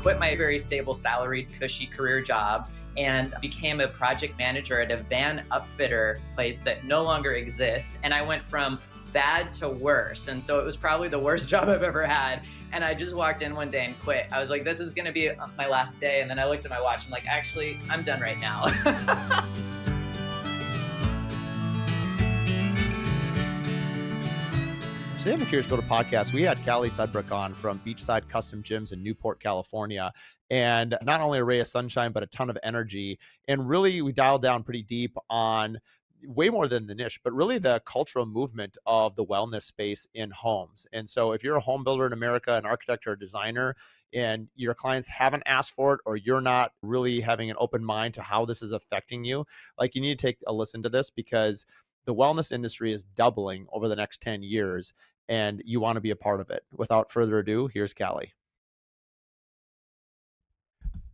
quit my very stable salaried cushy career job and became a project manager at a van upfitter place that no longer exists. And I went from bad to worse. And so it was probably the worst job I've ever had. And I just walked in one day and quit. I was like, this is going to be my last day. And then I looked at my watch. I'm like, actually, I'm done right now. Today on the Curious Builder podcast, we had Kali Sudbrook on from Beachside Custom Gyms in Newport, California. And not only a ray of sunshine, but a ton of energy. And really, we dialed down pretty deep on way more than the niche, but really the cultural movement of the wellness space in homes. And so if you're a home builder in America, an architect or a designer, and your clients haven't asked for it, or you're not really having an open mind to how this is affecting you, like, you need to take a listen to this, because the wellness industry is doubling over the next 10 years and you want to be a part of it. Without further ado, here's Kali.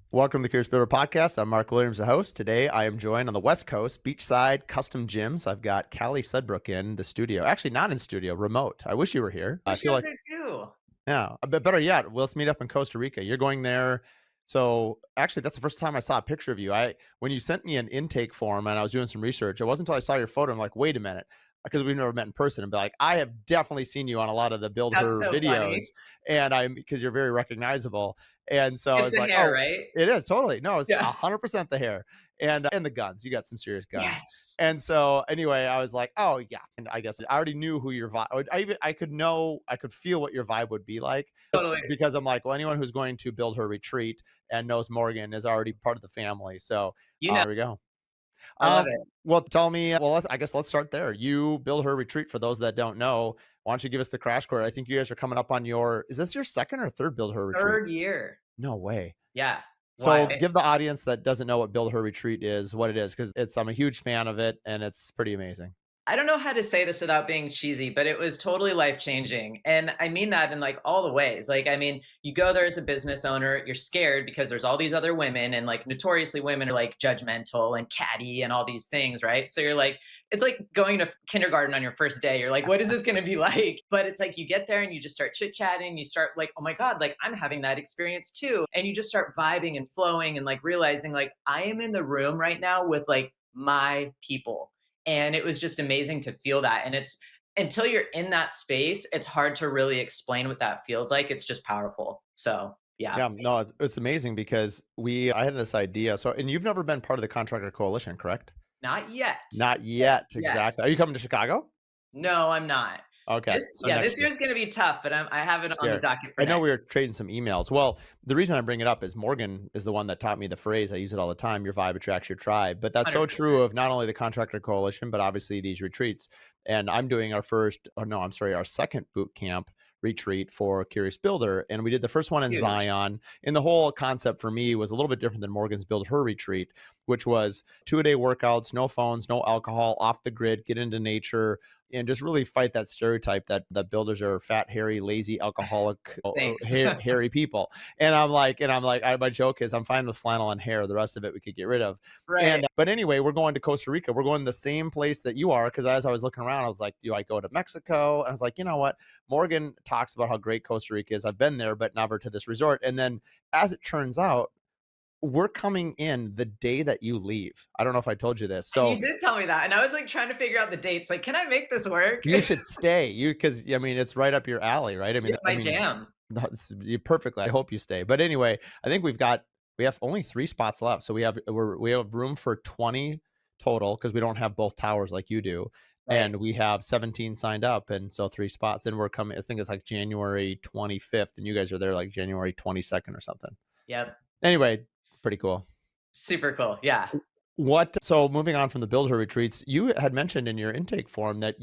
Welcome to the Curious Builder podcast. I'm Mark Williams, the host. Today, I am joined on the West Coast, Beachside Custom Gyms. I've got Kali Sudbrook in the studio. Actually, not in studio, remote. I wish you were here. I feel like there too. Yeah, but better yet, let's meet up in Costa Rica. You're going there. So actually, that's the first time I saw a picture of you. When you sent me an intake form and I was doing some research, it wasn't until I saw your photo. I'm like, wait a minute, because we've never met in person, and be like, I have definitely seen you on a lot of the Build Her videos, and because you're very recognizable. And so it's I was like, hair, oh, right? It is totally. No, it's 100% the hair and the guns. You got some serious guns. Yes. And so anyway, I was like, oh yeah. And I guess I already knew who your vibe, I could feel what your vibe would be like. Totally. Because I'm like, well, anyone who's going to Build Her retreat and knows Morgan is already part of the family. So there we go. I love it. Well, tell me, I guess let's start there. You Build Her retreat, for those that don't know. Why don't you give us the crash course? I think you guys are coming up on is this your second or third Build Her retreat? Third year. No way. Yeah. So give the audience that doesn't know what Build Her retreat is, what it is, because I'm a huge fan of it and it's pretty amazing. I don't know how to say this without being cheesy, but it was totally life-changing. And I mean that in like all the ways. Like, I mean, you go there as a business owner, you're scared because there's all these other women, and like notoriously women are like judgmental and catty and all these things, right? So you're like, it's like going to kindergarten on your first day. You're like, what is this going to be like? But it's like you get there and you just start chit-chatting. You start like, oh my God, like I'm having that experience too. And you just start vibing and flowing and like realizing like I am in the room right now with like my people. And it was just amazing to feel that. And it's until you're in that space, it's hard to really explain what that feels like. It's just powerful. So yeah. Yeah, no, it's amazing because I had this idea. So, and you've never been part of the Contractor Coalition, correct? Not yet. Not yet. Exactly. Yes. Are you coming to Chicago? No, I'm not. Okay. This year's going to be tough, but I have it on the docket for I know we were trading some emails. Well, the reason I bring it up is Morgan is the one that taught me the phrase. I use it all the time. Your vibe attracts your tribe. But that's 100%. So true of not only the Contractor Coalition, but obviously these retreats. And I'm doing our second boot camp retreat for Curious Builder. And we did the first one in Zion. And the whole concept for me was a little bit different than Morgan's Build Her retreat, which was 2-a-day workouts, no phones, no alcohol, off the grid, get into nature, and just really fight that stereotype that builders are fat, hairy, lazy, alcoholic, hairy people. And I'm like, my joke is I'm fine with flannel and hair. The rest of it we could get rid of. Right. But anyway, we're going to Costa Rica. We're going to the same place that you are, because as I was looking around, I was like, do I go to Mexico? And I was like, you know what? Morgan talks about how great Costa Rica is. I've been there, but never to this resort. And then as it turns out, we're coming in the day that you leave. I don't know if I told you this. So you did tell me that. And I was like trying to figure out the dates. Like, can I make this work? You should stay. Because I mean, it's right up your alley, right? I mean, it's my jam. You perfectly. I hope you stay. But anyway, I think we have only 3 spots left. So we have room for 20 total, because we don't have both towers like you do. Right. And we have 17 signed up, and so 3 spots. And we're coming, I think it's like January 25th, and you guys are there like January 22nd or something. Yep. Anyway, pretty cool. Super cool. Yeah. So moving on from the Build Her retreats, you had mentioned in your intake form that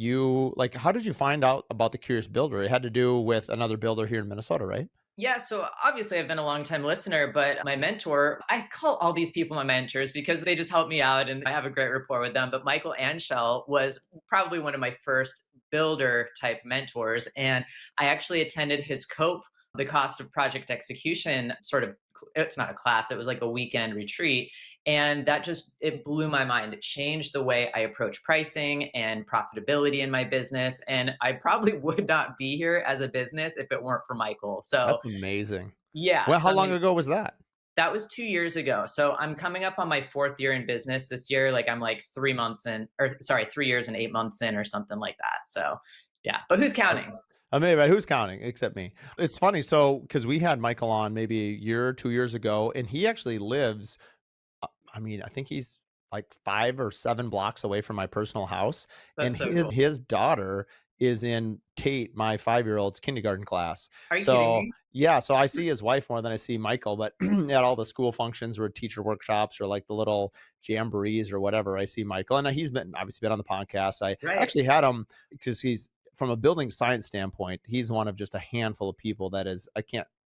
how did you find out about the Curious Builder? It had to do with another builder here in Minnesota, right? Yeah. So obviously I've been a long-time listener, but my mentor, I call all these people my mentors because they just help me out and I have a great rapport with them. But Michael Anschel was probably one of my first builder type mentors. And I actually attended his COPE, the cost of project execution sort of it's not a class, it was like a weekend retreat. And that just, it blew my mind. It changed the way I approach pricing and profitability in my business. And I probably would not be here as a business if it weren't for Michael. So That's amazing. yeah. Well, how So I long mean, ago was that? that was 2 years ago. So I'm coming up on my fourth year in business this year. Like I'm like 3 months in, or sorry, 3 years and 8 months in, or something like that. So yeah, but who's counting? I mean, but who's counting except me? It's funny. So, because we had Michael on maybe a year, 2 years ago, and he actually lives, I mean, I think he's like 5 or 7 blocks away from my personal house, and That's so his cool. his daughter is in Tate, my 5-year-old's kindergarten class. Are you kidding So, me? yeah, so I see his wife more than I see Michael, but at all the school functions or teacher workshops or like the little jamborees or whatever, I see Michael, and he's been obviously been on the podcast. I Right. actually had him because he's from a building science standpoint, he's one of just a handful of people that is I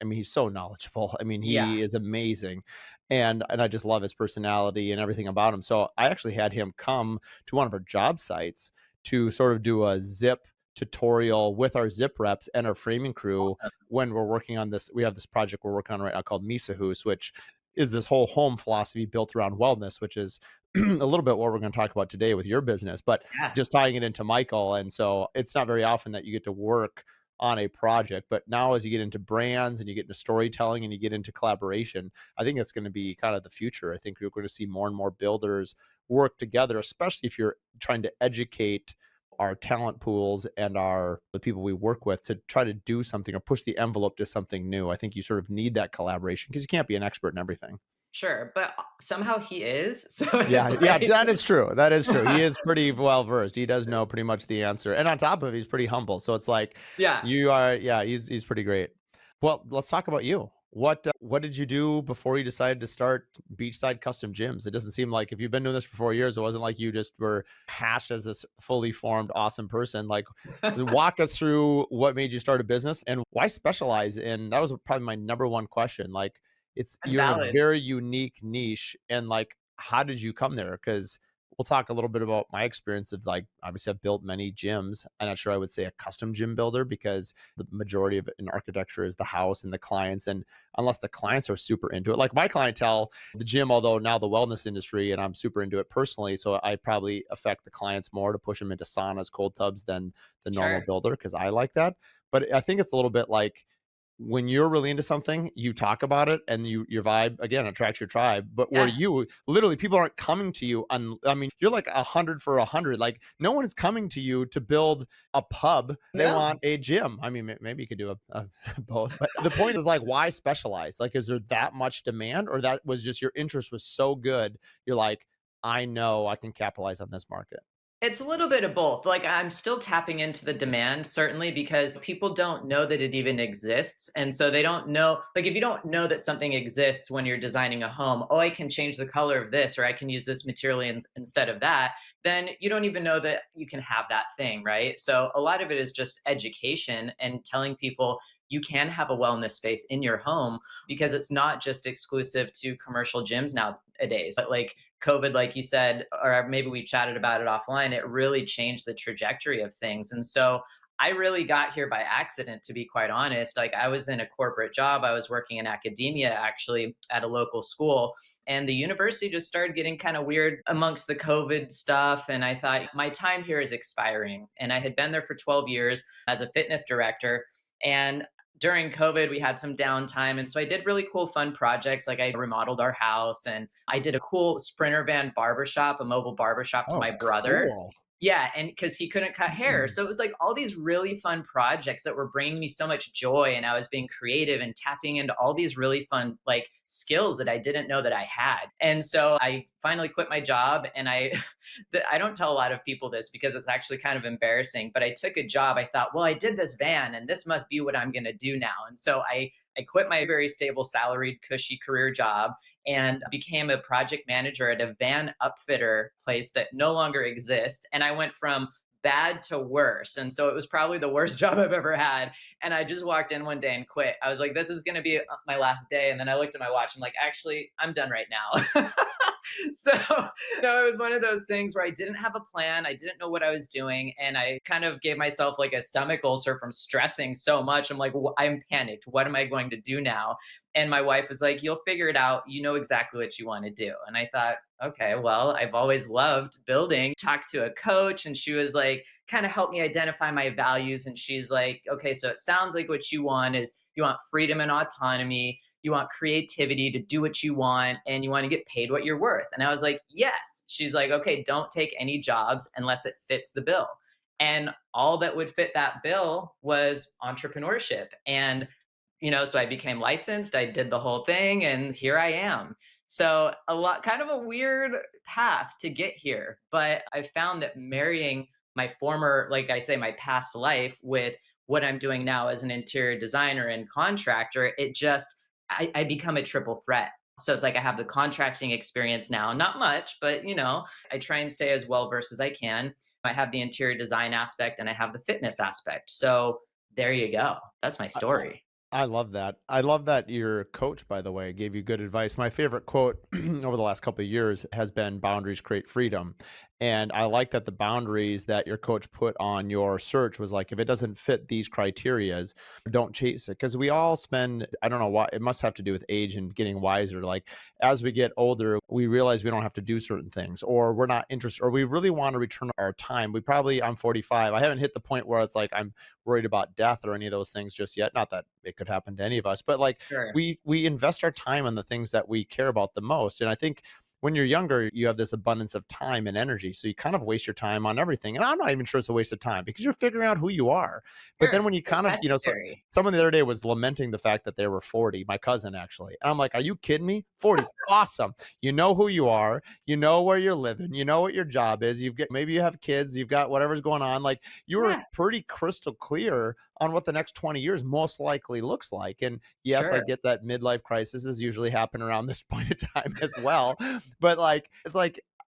mean, he's so knowledgeable. I mean, Yeah. he is amazing. And I just love his personality and everything about him. So I actually had him come to one of our job sites to sort of do a zip tutorial with our zip reps and our framing crew when we're working on this. We have this project we're working on right now called Misahus, which is this whole home philosophy built around wellness, which is a little bit what we're going to talk about today with your business, but Yeah. just tying it into Michael. And so it's not very often that you get to work on a project, but now as you get into brands and you get into storytelling and you get into collaboration, I think it's going to be kind of the future. I think you're going to see more and more builders work together, especially if you're trying to educate our talent pools and our the people we work with to try to do something or push the envelope to something new. I think you sort of need that collaboration because you can't be an expert in everything. Sure. But somehow he is. So it's Yeah, yeah, like, that is true. That is true. He is pretty well versed. He does know pretty much the answer. And on top of it, he's pretty humble. So it's like yeah. you are, yeah, he's pretty great. Well, let's talk about you. What did you do before you decided to start Beachside Custom Gyms? It doesn't seem like if you've been doing this for 4 years, it wasn't like you just were hashed as this fully formed, awesome person. Like, walk us through what made you start a business and why specialize in. That was probably my number one question. Like, it's That's you're in a valid. very unique niche, and like, how did you come there? Because we'll talk a little bit about my experience of like obviously I've built many gyms. I'm not sure I would say a custom gym builder because the majority of it in architecture is the house and the clients. And unless the clients are super into it, like my clientele, the gym, although now the wellness industry, and I'm super into it personally. So I probably affect the clients more to push them into saunas, cold tubs than the normal Sure. builder because I like that. But I think it's a little bit like when you're really into something, you talk about it and your vibe again attracts your tribe. But where Yeah. you literally people aren't coming to you I mean, you're like 100 for 100. Like no one is coming to you to build a pub. They No. want a gym. I mean, maybe you could do a both. But the point is like, why specialize? Like, is there that much demand, or that was just your interest was so good? You're like, I know I can capitalize on this market. It's a little bit of both. Like, I'm still tapping into the demand, certainly, because people don't know that it even exists. And so they don't know, like, if you don't know that something exists when you're designing a home, oh, I can change the color of this, or I can use this material instead of that, then you don't even know that you can have that thing, right? So a lot of it is just education and telling people you can have a wellness space in your home because it's not just exclusive to commercial gyms nowadays. But like, COVID, like you said, or maybe we chatted about it offline, it really changed the trajectory of things. And so I really got here by accident, to be quite honest. Like, I was in a corporate job, I was working in academia actually at a local school, and the university just started getting kind of weird amongst the COVID stuff. And I thought, my time here is expiring. And I had been there for 12 years as a fitness director. And during COVID, we had some downtime. And so I did really cool, fun projects. Like, I remodeled our house and I did a cool Sprinter van barbershop, a mobile barbershop for Oh, my brother. cool. Yeah, and because he couldn't cut hair. So it was like all these really fun projects that were bringing me so much joy. And I was being creative and tapping into all these really fun, like, skills that I didn't know that I had. And so I finally quit my job. And I don't tell a lot of people this because it's actually kind of embarrassing, but I took a job. I thought, well, I did this van and this must be what I'm going to do now. And so I quit my very stable, salaried, cushy career job and became a project manager at a van upfitter place that no longer exists. And I went from bad to worse. And so it was probably the worst job I've ever had. And I just walked in one day and quit. I was like, this is going to be my last day. And then I looked at my watch. I'm like, actually, I'm done right now. So, no, it was one of those things where I didn't have a plan. I didn't know what I was doing. And I kind of gave myself like a stomach ulcer from stressing so much. I'm like, I'm panicked. What am I going to do now? And my wife was like, you'll figure it out. You know exactly what you want to do. And I thought, okay, well, I've always loved building. Talked to a coach, and she was like, kind of helped me identify my values. And she's like, okay, so it sounds like what you want is you want freedom and autonomy, you want creativity to do what you want, and you want to get paid what you're worth. And I was like, yes. She's like, okay, don't take any jobs unless it fits the bill. And all that would fit that bill was entrepreneurship. And so I became licensed, I did the whole thing, and here I am. So a lot, kind of a weird path to get here, but I found that marrying my former, like I say, my past life with what I'm doing now as an interior designer and contractor, I become a triple threat. So it's like I have the contracting experience now, not much, but I try and stay as well versed as I can. I have the interior design aspect and I have the fitness aspect. So there you go. That's my story. I love that. I love that your coach, by the way, gave you good advice. My favorite quote over the last couple of years has been boundaries create freedom. And I like that the boundaries that your coach put on your search was like, if it doesn't fit these criterias, don't chase it. Because we all spend, I don't know why, it must have to do with age and getting wiser. Like as we get older, we realize we don't have to do certain things, or we're not interested, or we really want to return our time. I'm 45. I haven't hit the point where it's like I'm worried about death or any of those things just yet. Not that it could happen to any of us, but like Sure. we invest our time on the things that we care about the most. And I think when you're younger, you have this abundance of time and energy. So you kind of waste your time on everything. And I'm not even sure it's a waste of time because you're figuring out who you are. But then Sure. when you It's kind of, necessary. someone the other day was lamenting the fact that they were 40, my cousin actually. And I'm like, are you kidding me? 40 is awesome. You know who you are, you know where you're living, you know what your job is. Maybe you have kids, you've got whatever's going on. Like you were Yeah. pretty crystal clear on what the next 20 years most likely looks like. And yes, I Sure. get that midlife crises usually happen around this point in time as well. But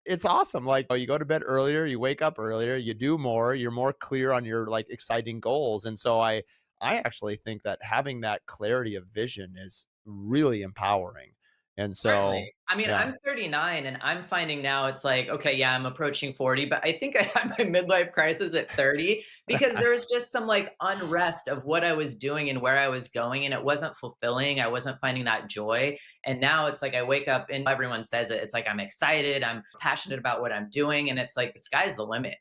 it's awesome. Like, oh, you go to bed earlier, you wake up earlier, you do more, you're more clear on your like exciting goals. And so I actually think that having that clarity of vision is really empowering. And so Certainly. I mean, yeah. I'm 39 and I'm finding now it's like, okay, yeah, I'm approaching 40, but I think I had my midlife crisis at 30 because there was just some like unrest of what I was doing and where I was going, and it wasn't fulfilling. I wasn't finding that joy. And now it's like I wake up and everyone says it. It's like I'm excited, I'm passionate about what I'm doing, and it's like the sky's the limit.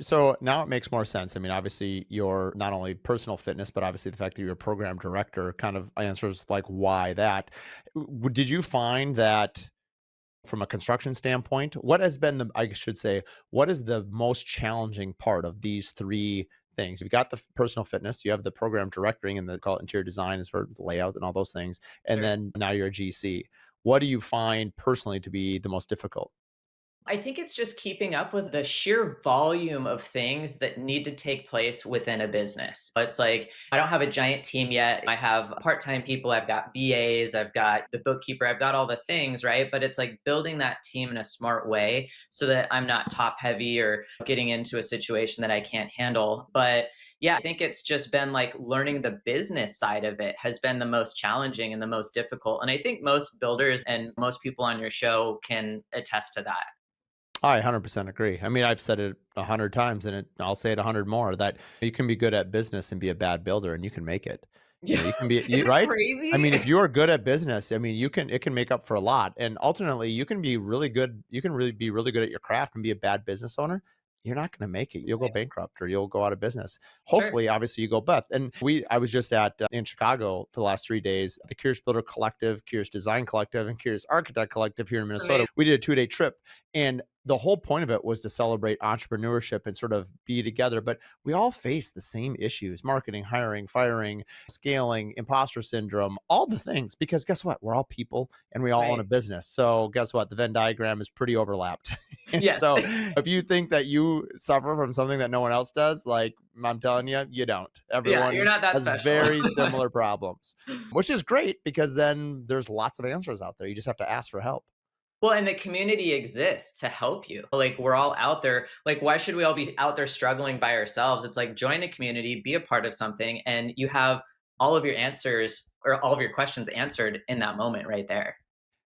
So now it makes more sense. I mean, obviously, your not only personal fitness, but obviously the fact that you're a program director kind of answers like why that. Did you find that from a construction standpoint, what has been I should say, what is the most challenging part of these three things? You've got the personal fitness, you have the program directing and the call it interior design is for layout and all those things. And Sure. then now you're a GC. What do you find personally to be the most difficult? I think it's just keeping up with the sheer volume of things that need to take place within a business. It's like I don't have a giant team yet. I have part time people, I've got VAs, I've got the bookkeeper, I've got all the things, right? But it's like building that team in a smart way so that I'm not top heavy or getting into a situation that I can't handle. But yeah, I think it's just been like learning the business side of it has been the most challenging and the most difficult. And I think most builders and most people on your show can attest to that. I 100% agree. I mean, I've said it 100 times and I'll say it 100 more that you can be good at business and be a bad builder and you can make it. Yeah. You can be Is it right? I crazy? mean, if you are good at business, I mean, it can make up for a lot. And ultimately, you can be really good. You can really be really good at your craft and be a bad business owner. You're not going to make it. You'll go bankrupt or you'll go out of business. Sure. Hopefully, obviously, you go bust. And I was just at in Chicago for the last 3 days. The Curious Builder Collective, Curious Design Collective, and Curious Architect Collective here in Minnesota. Amazing. We did a 2-day trip, and the whole point of it was to celebrate entrepreneurship and sort of be together. But we all face the same issues: marketing, hiring, firing, scaling, imposter syndrome, all the things. Because guess what? We're all people and we all own Right. a business. So guess what? The Venn diagram is pretty overlapped. And Yes. so if you think that you suffer from something that no one else does, like I'm telling you, you don't. Yeah, you're Everyone not that has special. very similar problems, which is great because then there's lots of answers out there. You just have to ask for help. Well, and the community exists to help you. Like we're all out there. Like why should we all be out there struggling by ourselves? It's like join a community, be a part of something, and you have all of your answers or all of your questions answered in that moment right there.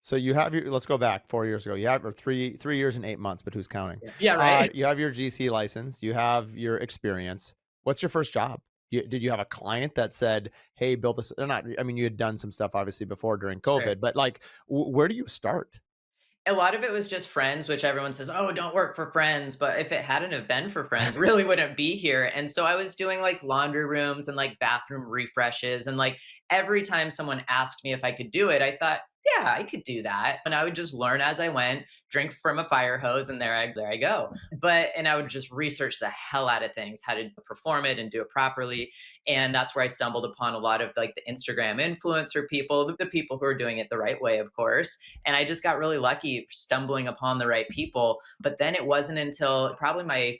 So you have your let's go back 4 years ago. You have or 3 years and 8 months, but who's counting? Yeah. Yeah, right. You have your GC license, you have your experience. What's your first job? Did you have a client that said, "Hey, build this," or not, I mean, you had done some stuff obviously before during Sure. COVID, but, like, where do you start? A lot of it was just friends, which everyone says, "Oh, don't work for friends." But if it hadn't have been for friends, I really wouldn't be here. And so I was doing like laundry rooms and like bathroom refreshes. And like every time someone asked me if I could do it, I thought, yeah, I could do that. And I would just learn as I went, drink from a fire hose, and there I go. And I would just research the hell out of things, how to perform it and do it properly. And that's where I stumbled upon a lot of like the Instagram influencer people, the people who are doing it the right way, of course. And I just got really lucky stumbling upon the right people. But then it wasn't until probably my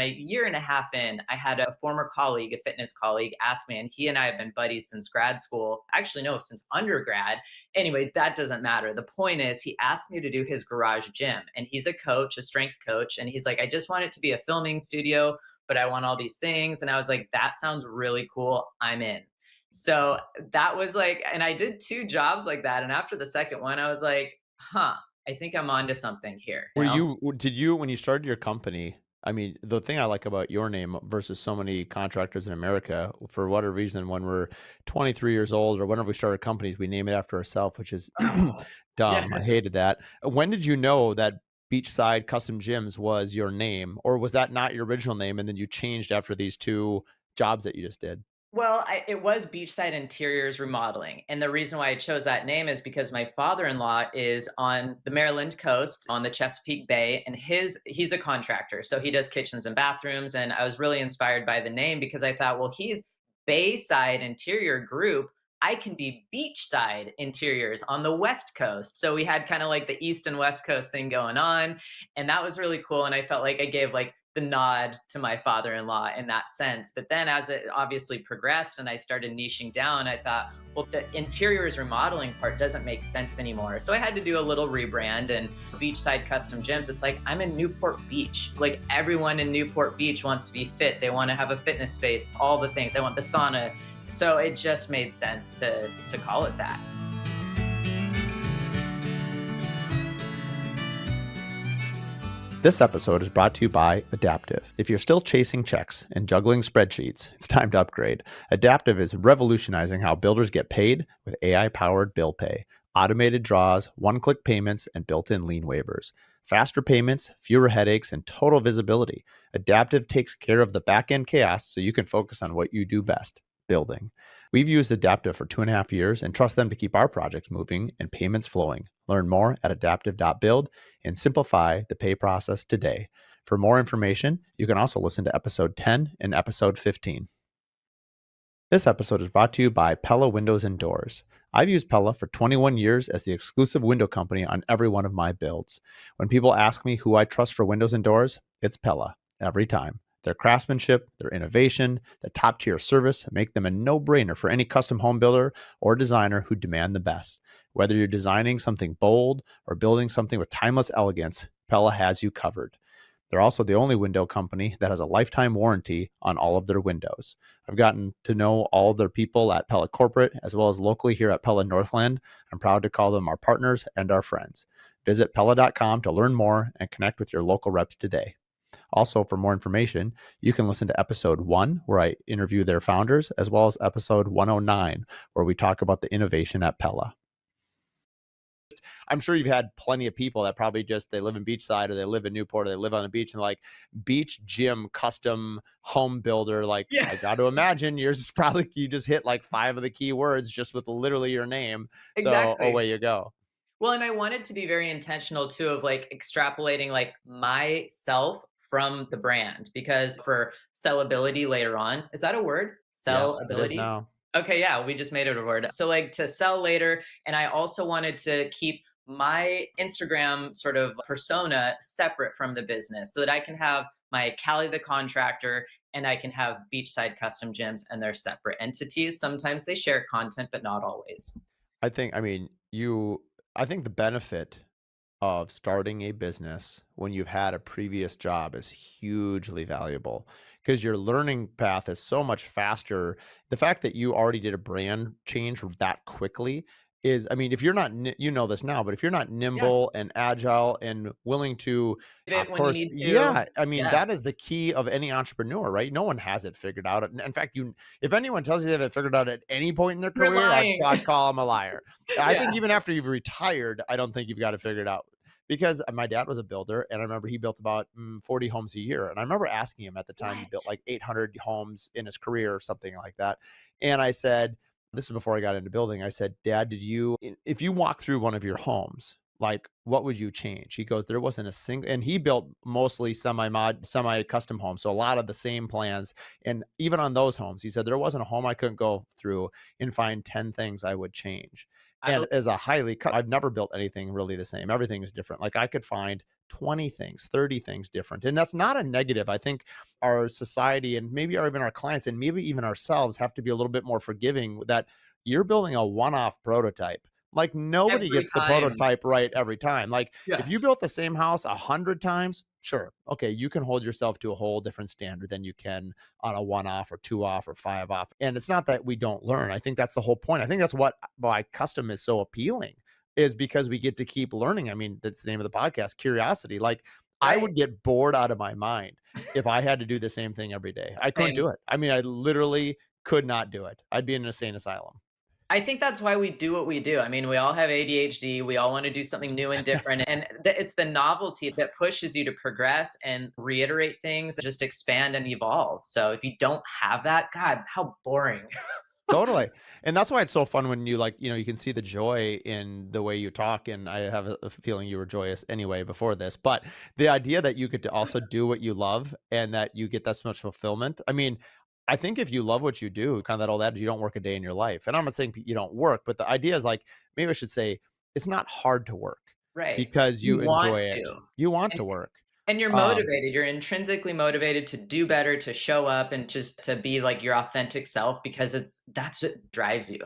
year and a half in, I had a former colleague, a fitness colleague, ask me, and he and I have been buddies since grad school. Actually, no, since undergrad. Anyway, that doesn't matter. The point is, he asked me to do his garage gym, and he's a coach, a strength coach. And he's like, I just want it to be a filming studio, but I want all these things. And I was like, that sounds really cool. I'm in. So that was like, and I did two jobs like that. And after the second one, I was like, huh, I think I'm onto something here, you Were know? you did you when you started your company, I mean, the thing I like about your name versus so many contractors in America, for whatever reason, when we're 23 years old or whenever we started companies, we name it after ourselves, which is Oh, dumb. I hated yes. that. When did you know that Beachside Custom Gyms was your name, or was that not your original name and then you changed after these 2 jobs that you just did? Well, it was Beachside Interiors Remodeling. And the reason why I chose that name is because my father-in-law is on the Maryland coast on the Chesapeake Bay, and he's a contractor. So he does kitchens and bathrooms. And I was really inspired by the name because I thought, well, he's Bayside Interior Group. I can be beachside interiors on the West Coast. So we had kind of like the East and West Coast thing going on. And that was really cool. And I felt like I gave like the nod to my father-in-law in that sense. But then as it obviously progressed and I started niching down, I thought, well, the interiors remodeling part doesn't make sense anymore. So I had to do a little rebrand. And Beachside Custom Gyms, it's like I'm in Newport Beach. Like everyone in Newport Beach wants to be fit. They want to have a fitness space, all the things. I want the sauna. So it just made sense to call it that. This episode is brought to you by Adaptive. If you're still chasing checks and juggling spreadsheets, it's time to upgrade. Adaptive is revolutionizing how builders get paid with AI-powered bill pay, automated draws, one-click payments, and built-in lien waivers. Faster payments, fewer headaches, and total visibility. Adaptive takes care of the back-end chaos so you can focus on what you do best, building. We've used Adaptive for 2.5 years and trust them to keep our projects moving and payments flowing. Learn more at adaptive.build and simplify the pay process today. For more information, you can also listen to episode 10 and episode 15. This episode is brought to you by Pella Windows and Doors. I've used Pella for 21 years as the exclusive window company on every one of my builds. When people ask me who I trust for windows and doors, it's Pella, every time. Their craftsmanship, their innovation, the top tier service make them a no brainer for any custom home builder or designer who demand the best. Whether you're designing something bold or building something with timeless elegance, Pella has you covered. They're also the only window company that has a lifetime warranty on all of their windows. I've gotten to know all of their people at Pella Corporate as well as locally here at Pella Northland. I'm proud to call them our partners and our friends. Visit Pella.com to learn more and connect with your local reps today. Also, for more information, you can listen to episode 1, where I interview their founders, as well as episode 109, where we talk about the innovation at Pella. I'm sure you've had plenty of people that probably just they live in Beachside or they live in Newport or they live on the beach and like beach gym custom home builder. Like Yeah, I got to imagine yours is probably you just hit like 5 of the key words just with literally your name. So exactly. away you go. Well, and I wanted to be very intentional too of like extrapolating like myself from the brand because for sellability later on, is that a word? Yeah, it is Sellability? now. Okay, yeah, we just made it a word. So like to sell later, and I also wanted to keep my Instagram sort of persona separate from the business so that I can have my Cali the contractor and I can have Beachside Custom Gyms and they're separate entities. Sometimes they share content, but not always. I mean, I think the benefit of starting a business when you've had a previous job is hugely valuable because your learning path is so much faster. The fact that you already did a brand change that quickly is, I mean, if you're not, you know this now, but if you're not Yeah. nimble and agile and willing to, Hit of it when you course, need to. yeah, I mean, Yeah. that is the key of any entrepreneur, right? No one has it figured out. In fact, if anyone tells you they have it figured out at any point in their You're career, lying. I'd call them a liar. I Yeah. think even after you've retired, I don't think you've got it figured out. Because my dad was a builder, and I remember he built about 40 homes a year. And I remember asking him at the time, he built What? like 800 homes in his career or something like that. And I said, this is before I got into building. I said, Dad, if you walk through one of your homes, like what would you change? He goes, there wasn't a single, and he built mostly semi custom homes. So a lot of the same plans. And even on those homes, he said, there wasn't a home I couldn't go through and find 10 things I would change. I And believe. as a I've never built anything really the same. Everything is different. Like I could find 20 things, 30 things different. And that's not a negative. I think our society and maybe even our clients and maybe even ourselves have to be a little bit more forgiving that you're building a one-off prototype. Like nobody Every gets the time. prototype right every time. Like if Yeah. you built the same house 100 times, sure. Okay. You can hold yourself to a whole different standard than you can on a one off or two off or five off. And it's not that we don't learn. I think that's the whole point. I think that's why custom is so appealing is because we get to keep learning. I mean, that's the name of the podcast, curiosity. Like I Right. would get bored out of my mind if I had to do the same thing every day. I couldn't Same. do it. I mean, I literally could not do it. I'd be in an insane asylum. I think that's why we do what we do. I mean, we all have ADHD. We all want to do something new and different. And it's the novelty that pushes you to progress and reiterate things, just expand and evolve. So if you don't have that, God, how boring. Totally. And that's why it's so fun when you like, you can see the joy in the way you talk. And I have a feeling you were joyous anyway before this. But the idea that you get to also do what you love and that you get that much fulfillment. I mean, I think if you love what you do, kind of that old adage, you don't work a day in your life. And I'm not saying you don't work, but the idea is like, maybe I should say, it's not hard to work Right. because You you want enjoy it. to. You want And, to work. and you're Um, motivated. You're intrinsically motivated to do better, to show up, and just to be like your authentic self because that's what drives you.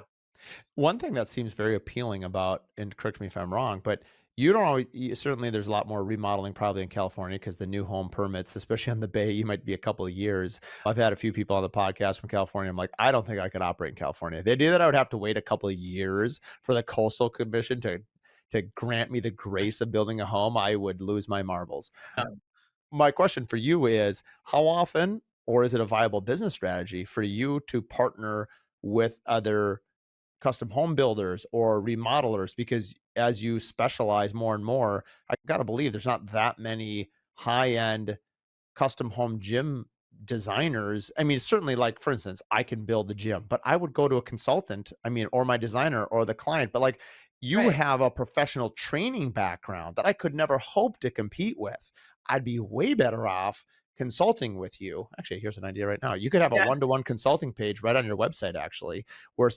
One thing that seems very appealing about, and correct me if I'm wrong, but you don't always, certainly there's a lot more remodeling probably in California because the new home permits, especially on the Bay, you might be a couple of years. I've had a few people on the podcast from California. I'm like, I don't think I could operate in California. The idea that I would have to wait a couple of years for the Coastal Commission to grant me the grace of building a home, I would lose my marbles. Um, My question for you is how often, or is it a viable business strategy for you to partner with other custom home builders or remodelers because as you specialize more and more, I gotta believe there's not that many high end custom home gym designers. I mean, certainly, like for instance, I can build the gym, but I would go to a consultant, I mean, or my designer or the client. But like you right. have a professional training background that I could never hope to compete with. I'd be way better off consulting with you. Actually, here's an idea right now. You could have a Yeah. one-to-one consulting page right on your website, actually, where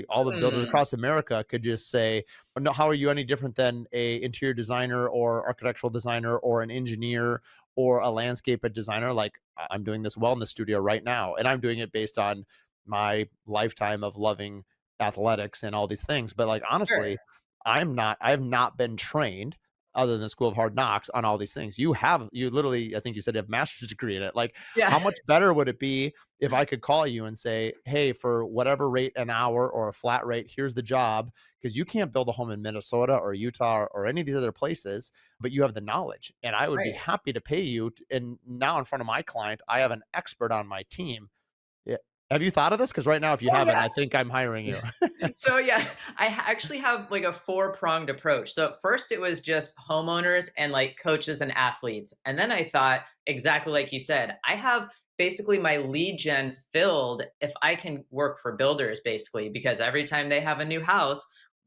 all the builders Hmm. across America could just say, no, how are you any different than a interior designer or architectural designer or an engineer or a landscape designer? Like I'm doing this wellness studio right now, and I'm doing it based on my lifetime of loving athletics and all these things. But like Sure. honestly, I have not been trained other than the School of Hard Knocks on all these things. You literally, I think you said you have a master's degree in it. Like, Yeah. how much better would it be if I could call you and say, hey, for whatever rate an hour or a flat rate, here's the job. Because you can't build a home in Minnesota or Utah or any of these other places, but you have the knowledge. And I would be Right. happy to pay you. And now in front of my client, I have an expert on my team. Yeah. Have you thought of this? Because right now, if you Oh haven't, yeah. I think I'm hiring you. So yeah, actually have like a four-pronged approach. So at first it was just homeowners and like coaches and athletes. And then I thought exactly like you said, I have basically my lead gen filled if I can work for builders basically because every time they have a new house,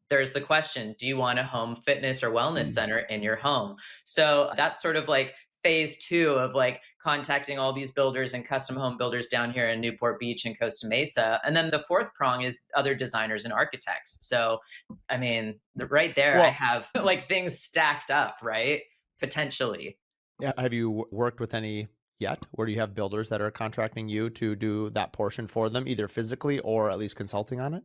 there's the question, do you want a home fitness or wellness center in your home? So that's sort of like phase two of like contacting all these builders and custom home builders down here in Newport Beach and Costa Mesa. And then the fourth prong is other designers and architects. So, I mean, right there, I Well, have like things stacked up, right? Potentially. yeah. Have you worked with any yet? Where do you have builders that are contracting you to do that portion for them, either physically or at least consulting on it?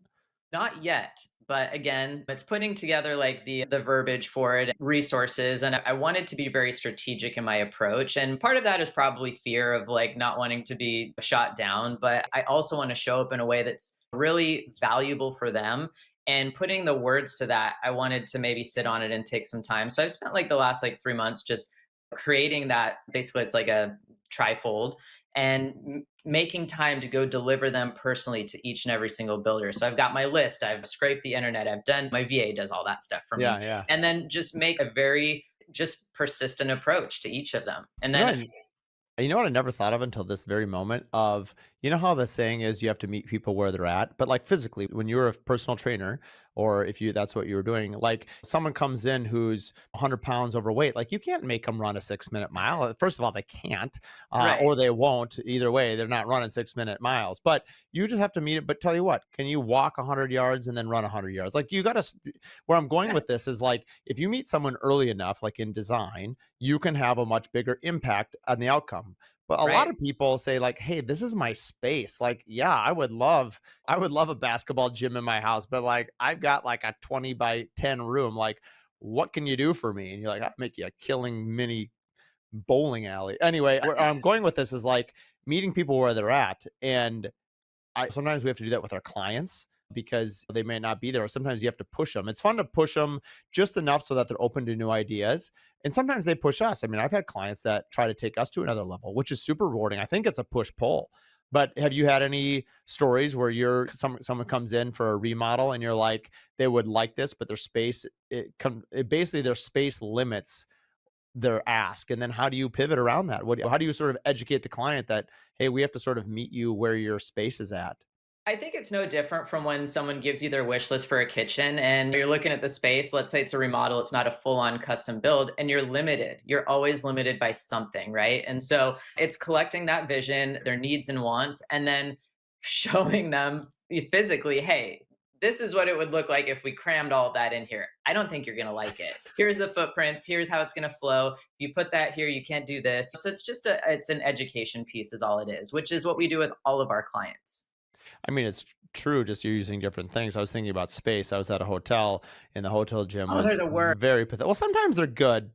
Not yet, but again, it's putting together like the verbiage for it, resources, and I wanted to be very strategic in my approach. And part of that is probably fear of like not wanting to be shot down, but I also want to show up in a way that's really valuable for them. And putting the words to that, I wanted to maybe sit on it and take some time. So I've spent like the last like 3 months just creating that. Basically, it's like a trifold and making time to go deliver them personally to each and every single builder. So I've got my list, I've scraped the internet, I've done my VA does all that stuff for me. Yeah, yeah. And then just make a very just persistent approach to each of them. And You know, then you know what I never thought of until this very moment of, you know how the saying is you have to meet people where they're at, but like physically, when you're a personal trainer, or if you that's what you were doing, like someone comes in who's 100 pounds overweight, like you can't make them run a 6 minute mile. First of all, they can't, right, or they won't. Either way, they're not running 6 minute miles. But you just have to meet it. But tell you what, can you walk 100 yards and then run 100 yards? Like you got to. Where I'm going yeah, with this is like if you meet someone early enough, like in design, you can have a much bigger impact on the outcome. But a lot right. of people say like, "Hey, this is my space." Like, yeah, I would love a basketball gym in my house, but like I've got like a 20 by 10 room. Like, what can you do for me? And you're like, I'll make you a killing mini bowling alley. Anyway, where I'm going with this is like meeting people where they're at. And I sometimes we have to do that with our clients because they may not be there. Or sometimes you have to push them. It's fun to push them just enough so that they're open to new ideas. And sometimes they push us. I mean, I've had clients that try to take us to another level, which is super rewarding. I think it's a push pull. But have you had any stories where someone comes in for a remodel and you're like they would like this, but their space it basically their space limits their ask, and then how do you pivot around that? How do you sort of educate the client that, hey, we have to sort of meet you where your space is at? I think it's no different from when someone gives you their wish list for a kitchen and you're looking at the space. Let's say it's a remodel, it's not a full on custom build, and you're limited. You're always limited by something, right? And so it's collecting that vision, their needs and wants, and then showing them physically, hey, this is what it would look like if we crammed all of that in here. I don't think you're going to like it. Here's the footprints. Here's how it's going to flow. If you put that here, you can't do this. So it's just it's an education piece is all it is, which is what we do with all of our clients. I mean, it's true, just you're using different things. I was thinking about space. I was at a hotel, and the hotel gym Oh, they're was the worst. very pathetic. Well, sometimes they're good.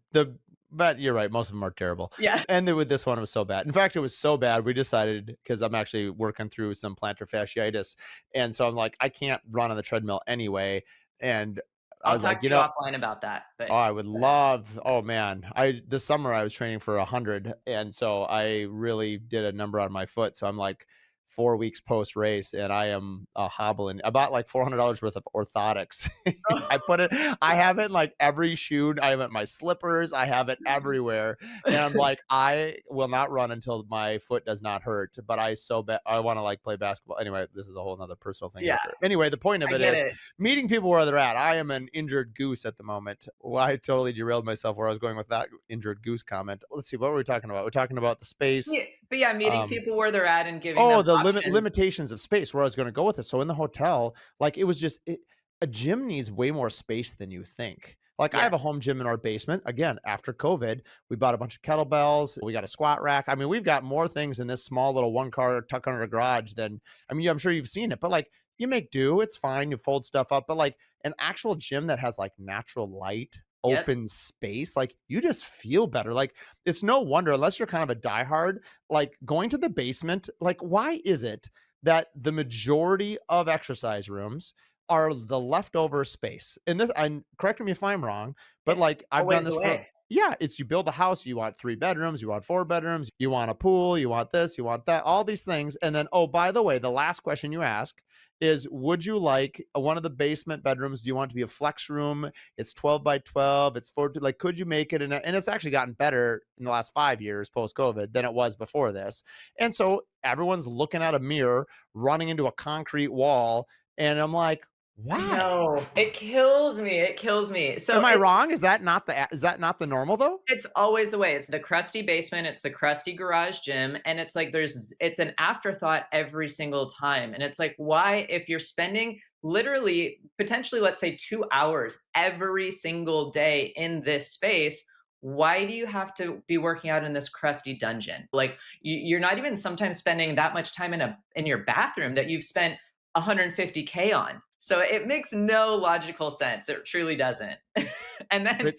But you're right, most of them are terrible. Yeah. And then with this one, it was so bad. In fact, it was so bad, we decided because I'm actually working through some plantar fasciitis, and so I'm like, I can't run on the treadmill anyway. And I I'll was like, talk to you offline about that. oh, But I would love. Oh man, I this summer I was training for 100, and so I really did a number on my foot. So I'm like 4 weeks post race, and I am hobbling. I bought like $400 worth of orthotics. I put it. I have it in like every shoe. I have it in my slippers. I have it everywhere, and I'm like, I will not run until my foot does not hurt. But I so bad. I want to like play basketball. Anyway, this is a whole nother personal thing. yeah, Anyway, the point of I it get is it. meeting people where they're at. I am an injured goose at the moment. Well, I totally derailed myself where I was going with that injured goose comment. Let's see, what were we talking about? We're talking about the Yeah, space. but yeah, meeting Um, people where they're at and giving oh, them the options. limitations of space. Where I was going to go with it. So in the hotel, like it was just a gym needs way more space than you think. Like I have a Yes. home gym in our basement. Again, after COVID, we bought a bunch of kettlebells. We got a squat rack. I mean, we've got more things in this small little one car tuck under a garage than I mean, I'm sure you've seen it, but like you make do. It's fine. You fold stuff up, but like an actual gym that has like natural light, Yep. open space, like you just feel better. Like it's no wonder, unless you're kind of a diehard, like going to the basement, like why is it that the majority of exercise rooms are the leftover space? And this, and correct me if I'm wrong, but It's like I've done always this the for, way. yeah, it's you build a house, you want 3 bedrooms, you want 4 bedrooms, you want a pool, you want this, you want that, all these things. And then, oh, by the way, the last question you ask is, would you like one of the basement bedrooms? Do you want it to be a flex room? It's 12 by 12. It's four, like, could you make it? And it's actually gotten better in the last 5 years post COVID than it was before this. And so everyone's looking at a mirror, running into a concrete wall. And I'm like, I why? know. It kills me. It kills me. So Am I wrong? Is that not the normal though? it's always the way. It's the crusty basement, it's the crusty garage gym, and it's like it's an afterthought every single time. And it's like, why, if you're spending literally potentially, let's say 2 hours every single day in this space, why do you have to be working out in this crusty dungeon? Like you're not even sometimes spending that much time in your bathroom that you've spent 150K on. So it makes no logical sense. It truly doesn't. And then, But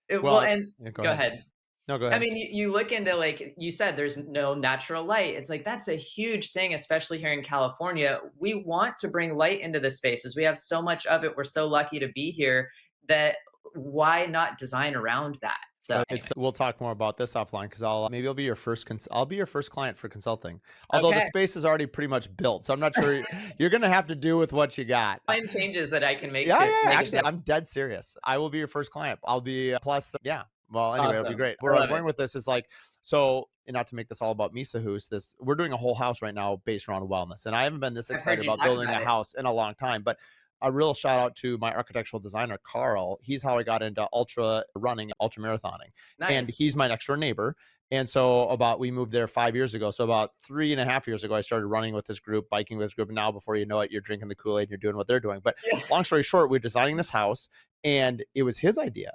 well, well, and yeah, go go ahead. ahead. No, go I ahead. mean, you look into, like you said, there's no natural light. It's like that's a huge thing, especially here in California. We want to bring light into the spaces. We have so much of it. We're so lucky to be here that why not design around that? So anyway, It's we'll talk more about this offline because I'll be your first I'll be your first client for consulting. Although the okay. space is already pretty much built, so I'm not sure you're gonna have to do with what you got. Find changes that I can make Yeah, to yeah, it to yeah, make it actually, better. I'm dead serious. I will be your first client. I'll be plus yeah. Well, anyway, it'll be Awesome. great. I Where I'm love it. going with this is like, so and not to make this all about Misa who's this we're doing a whole house right now based around wellness. And I haven't been this I've excited heard you about talk building about a it. house in a long time. But a real shout out to my architectural designer, Carl. He's how I got into ultra running, ultra marathoning. And Nice. he's my next door neighbor. And so we moved there 5 years ago. So about 3.5 years ago, I started running with this group, biking with this group. And now before you know it, you're drinking the Kool-Aid and you're doing what they're doing. But Yeah. long story short, we're designing this house and it was his idea.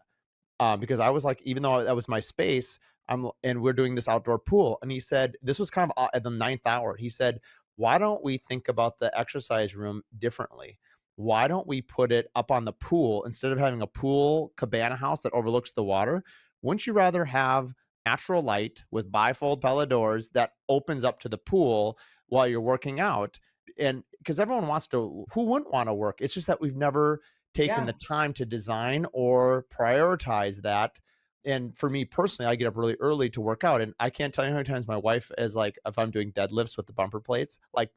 Because I was like, even though that was my space, and we're doing this outdoor pool. And he said, this was kind of at the ninth hour. He said, why don't we think about the exercise room differently? Why don't we put it up on the pool instead of having a pool cabana house that overlooks the water? Wouldn't you rather have natural light with bifold pellet doors that opens up to the pool while you're working out? And because everyone wants to, who wouldn't want to work? It's just that we've never taken Yeah. the time to design or prioritize that. And for me personally, I get up really early to work out. And I can't tell you how many times my wife is like, if I'm doing deadlifts with the bumper plates, like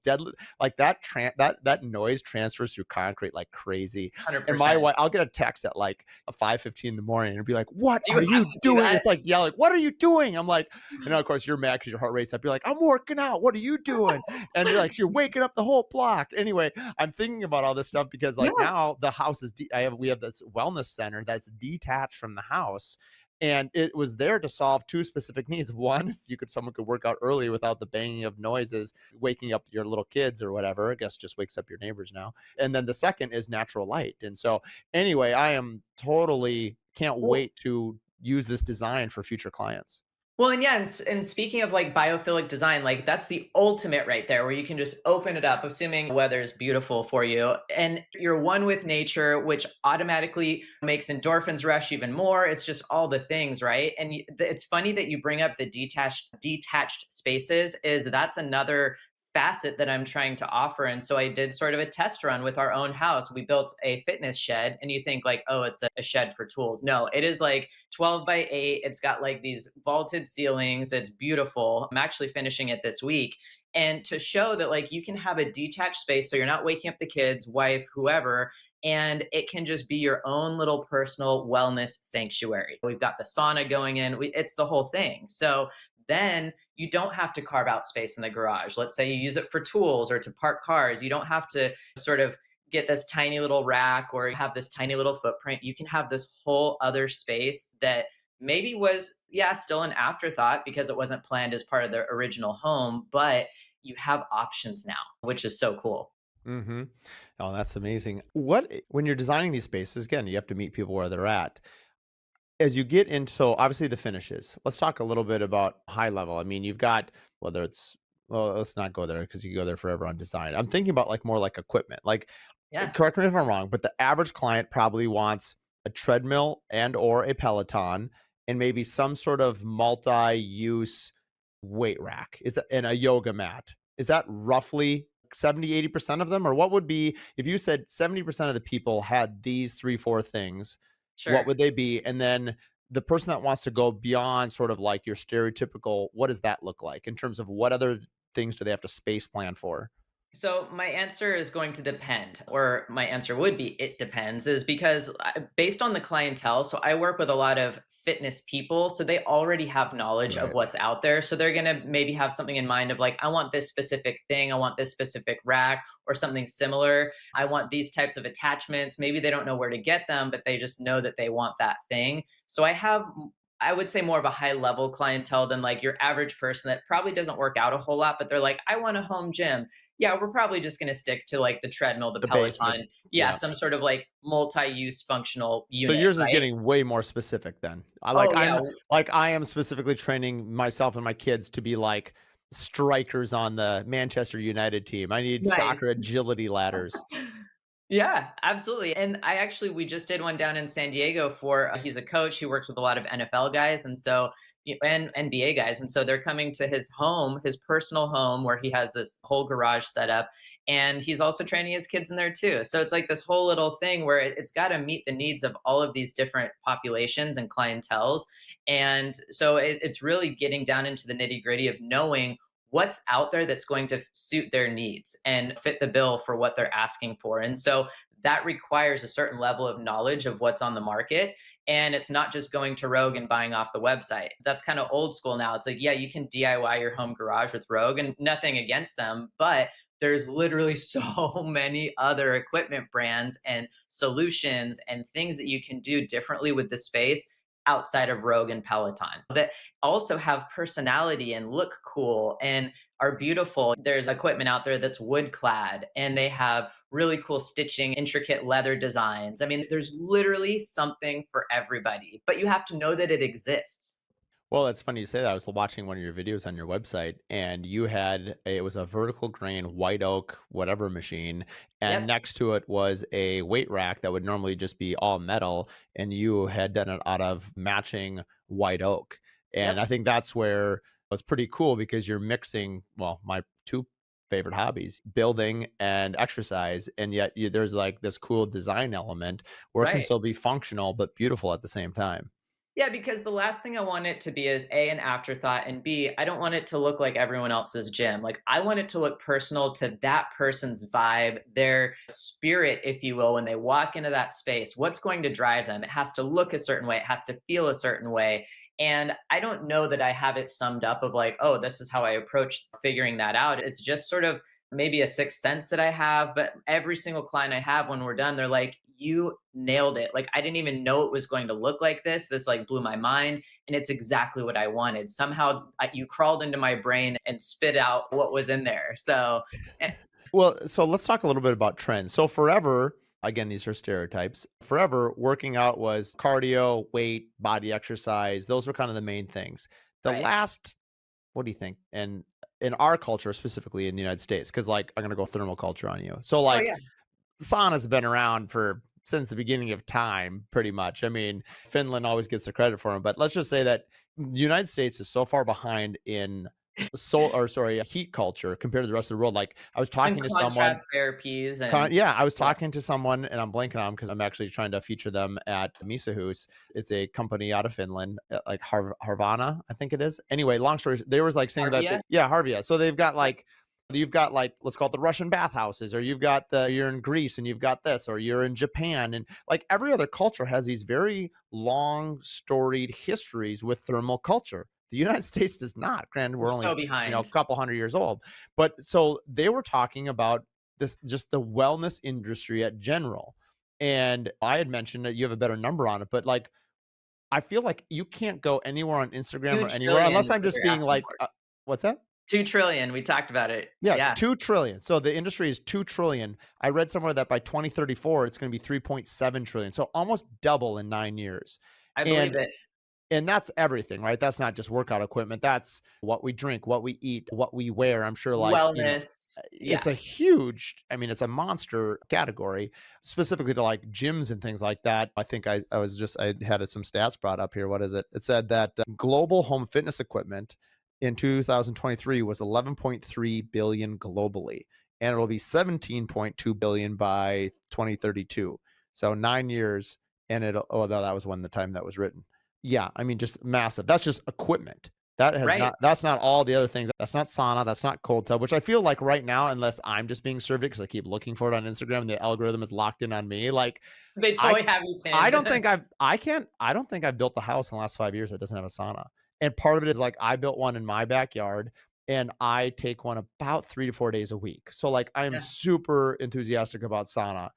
like that noise transfers through concrete like crazy. And my 100%. wife, I'll get a text at like 5:15 in the morning and be like, what Do you are have you to do doing? that? It's like, yeah, like, what are you doing? I'm like, and of course you're mad because your heart rate's up. You're like, I'm working out. What are you doing? And you're like, you're waking up the whole block. Anyway, I'm thinking about all this stuff because Yeah. like now the house is we have this wellness center that's detached from the house, and it was there to solve two specific needs. One is someone could work out early without the banging of noises waking up your little kids or whatever. I guess just wakes up your neighbors now. And then the second is natural light. And so anyway, I am totally can't Well, wait to use this design for future clients. Well, and yeah, and speaking of like biophilic design, like that's the ultimate right there, where you can just open it up, assuming weather is beautiful for you, and you're one with nature, which automatically makes endorphins rush even more. It's just all the things, right? And it's funny that you bring up the detached spaces. Is that's another facet that I'm trying to offer. And so I did sort of a test run with our own house. We built a fitness shed, and you think like, oh, it's a shed for tools. No, it is like 12 by 8. It's got like these vaulted ceilings. It's beautiful. I'm actually finishing it this week. And to show that like you can have a detached space so you're not waking up the kids, wife, whoever, and it can just be your own little personal wellness sanctuary. We've got the sauna going in. It's the whole thing. So then you don't have to carve out space in the garage. Let's say you use it for tools or to park cars. You don't have to sort of get this tiny little rack or have this tiny little footprint. You can have this whole other space that maybe was, yeah, still an afterthought because it wasn't planned as part of the original home, but you have options now, which is so cool. Mm-hmm. Oh, that's amazing. What when you're designing these spaces, again, you have to meet people where they're at. As you get into so obviously the finishes, let's talk a little bit about high level. I mean, you've got whether it's well, let's not go there because you go there forever on design. I'm thinking about like more like equipment. Like, Yeah, correct me if I'm wrong, but the average client probably wants a treadmill and or a Peloton and maybe some sort of multi-use weight rack. Is that and a yoga mat? Is that roughly 70-80% of them? Or what would be if you said 70% of the people had these 3 4 things, what sure. would they be? And then the person that wants to go beyond sort of like your stereotypical, what does that look like in terms of what other things do they have to space plan for? So my answer is going to depend, or my answer would be it depends, is because based on the clientele. So I work with a lot of fitness people, so they already have knowledge of Right. what's out there. So they're gonna maybe have something in mind of like, I want this specific thing, I want this specific rack or something similar. I want these types of attachments. Maybe they don't know where to get them, but they just know that they want that thing. So I would say more of a high level clientele than like your average person that probably doesn't work out a whole lot, but they're like, I want a home gym. Yeah, we're probably just going to stick to like the treadmill, the The basics. Peloton. Yeah, Yeah. some sort of like multi use functional So unit, yours is right? getting way more specific then. Oh, yeah. I am specifically training myself and my kids to be like strikers on the Manchester United team. I need soccer Nice. agility ladders. Yeah, absolutely. And we just did one down in San Diego for, he's a coach. He works with a lot of NFL guys. And so, and NBA guys. And so they're coming to his home, his personal home, where he has this whole garage set up. And he's also training his kids in there too. So it's like this whole little thing where it's got to meet the needs of all of these different populations and clientels. And so it's really getting down into the nitty gritty of knowing what's out there that's going to suit their needs and fit the bill for what they're asking for. And so that requires a certain level of knowledge of what's on the market. And it's not just going to Rogue and buying off the website. That's kind of old school now. It's like, yeah, you can DIY your home garage with Rogue and nothing against them, but there's literally so many other equipment brands and solutions and things that you can do differently with the space outside of Rogue and Peloton that also have personality and look cool and are beautiful. There's equipment out there that's wood clad and they have really cool stitching, intricate leather designs. I mean, there's literally something for everybody, but you have to know that it exists. Well, it's funny you say that. I was watching one of your videos on your website, and you had it was a vertical grain white oak whatever machine, and Yep, next to it was a weight rack that would normally just be all metal, and you had done it out of matching white oak. And I yep, think that's where it's pretty cool because you're mixing, well, my two favorite hobbies, building and exercise, and yet there's like this cool design element where it can right. still be functional but beautiful at the same time. Yeah, because the last thing I want it to be is A, an afterthought, and B, I don't want it to look like everyone else's gym. Like, I want it to look personal to that person's vibe, their spirit, if you will, when they walk into that space. What's going to drive them? It has to look a certain way, it has to feel a certain way. And I don't know that I have it summed up of like, oh, this is how I approach figuring that out. It's just sort of maybe a sixth sense that I have, but every single client I have when we're done, they're like, you nailed it. Like I didn't even know it was going to look like this. This like blew my mind and it's exactly what I wanted. Somehow you crawled into my brain and spit out what was in there. So eh, Well, so let's talk a little bit about trends. So forever, again, these are stereotypes. Forever, working out was cardio, weight, body exercise. Those were kind of the main things. The right. last, what do you think? And in our culture, specifically in the United States, because like I'm gonna go thermal culture on you. So Oh like yeah. sauna's been around for since the beginning of time, pretty much. I mean, Finland always gets the credit for them, but let's just say that the United States is so far behind in heat culture compared to the rest of the world. Like I was And talking to someone contrast therapies and Yeah, I was yeah. talking to someone, and I'm blanking on them because I'm actually trying to feature them at Misahus. It's a company out of Finland, like Harvana, I think it is. Anyway, long story, they was like saying that, Harvia. yeah, Harvia. So they've got Yep. like, you've got like, let's call it the Russian bathhouses, or you've got you're in Greece and you've got this, or you're in Japan. And like every other culture has these very long storied histories with thermal culture. The United States does not. Granted, We're we're so only, a behind. couple hundred years old. But so they were talking about this, just the wellness industry at general. And I had mentioned that you have a better number on it, but like I feel like you can't go anywhere on Instagram Two or anywhere trillion unless is I'm what just they're being asking like, for. 2 trillion. We talked about it. yeah, Yeah. 2 trillion. So the industry is 2 trillion. I read somewhere that by 2034 it's going to be 3.7 trillion. So almost double in 9 years. I believe And it. that's everything, right? That's not just workout equipment. That's what we drink, what we eat, what we wear. I'm sure, like, Wellness. it's Yeah. a huge, I mean, it's a monster category, specifically to like gyms and things like that. I think I had some stats brought up here. What is it? It said that global home fitness equipment in 2023 was 11.3 billion globally, and it'll be 17.2 billion by 2032. So 9 years, and oh, no, that was when the time that was written. Yeah, I mean, just massive. That's just equipment. Right. That's not all the other things. That's not sauna, that's not cold tub, which I feel like right now, unless I'm just being served it because I keep looking for it on Instagram and the algorithm is locked in on me. Like They I totally have you I pinned. don't think I don't think I've built a house in the last 5 years that doesn't have a sauna. And part of it is like I built one in my backyard and I take one about 3 to 4 days a week. So like I am Yeah. super enthusiastic about sauna.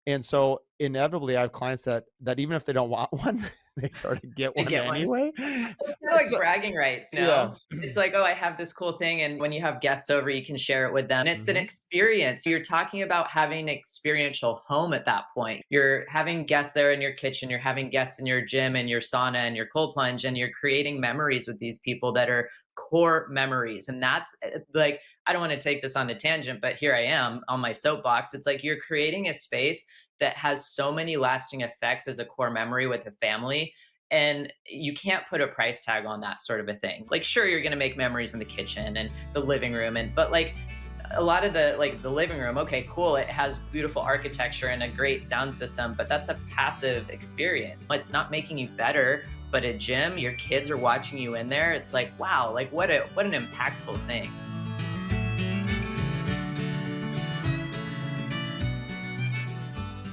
And so inevitably I have clients that even if they don't want one, they sort of get They one get one. anyway. It's kinda like So bragging rights, you yeah. know? It's like, "Oh, I have this cool thing," and when you have guests over, you can share it with them. It's an Mhm. experience. You're talking about having an experiential home at that point. You're having guests there in your kitchen, you're having guests in your gym and your sauna and your cold plunge, and you're creating memories with these people that are core memories. And that's like, I don't want to take this on a tangent, but here I am on my soapbox. It's like you're creating a space that has so many lasting effects as a core memory with a family. And you can't put a price tag on that sort of a thing. Like, sure, you're going to make memories in the kitchen and the living room, but like, a lot of the living room, okay, cool, it has beautiful architecture and a great sound system, but that's a passive experience. It's not making you better. But a gym, your kids are watching you in there, it's like, wow, like what an impactful thing.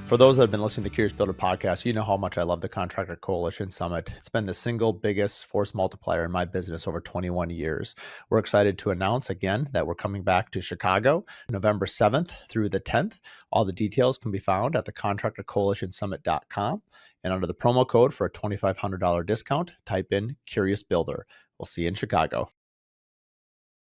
For those that have been listening to the Curious Builder podcast, you know how much I love the Contractor Coalition Summit. It's been the single biggest force multiplier in my business over 21 years. We're excited to announce again that we're coming back to Chicago November 7th through the 10th. All the details can be found at thecontractorcoalitionsummit.com. And under the promo code for a $2,500 discount, type in Curious Builder. We'll see you in Chicago.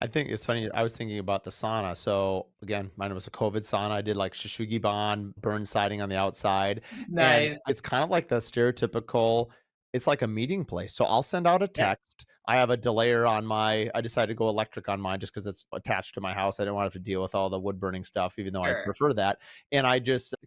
I think it's funny. I was thinking about the sauna. So again, mine was a COVID sauna. I did like Shishugibon, burn siding on the outside. And Nice. it's kind of like the stereotypical, it's like a meeting place. So I'll send out a Yeah, text. I have a delayer on I decided to go electric on mine just because it's attached to my house. I didn't want to have to deal with all the wood burning stuff, even though I sure. prefer that. And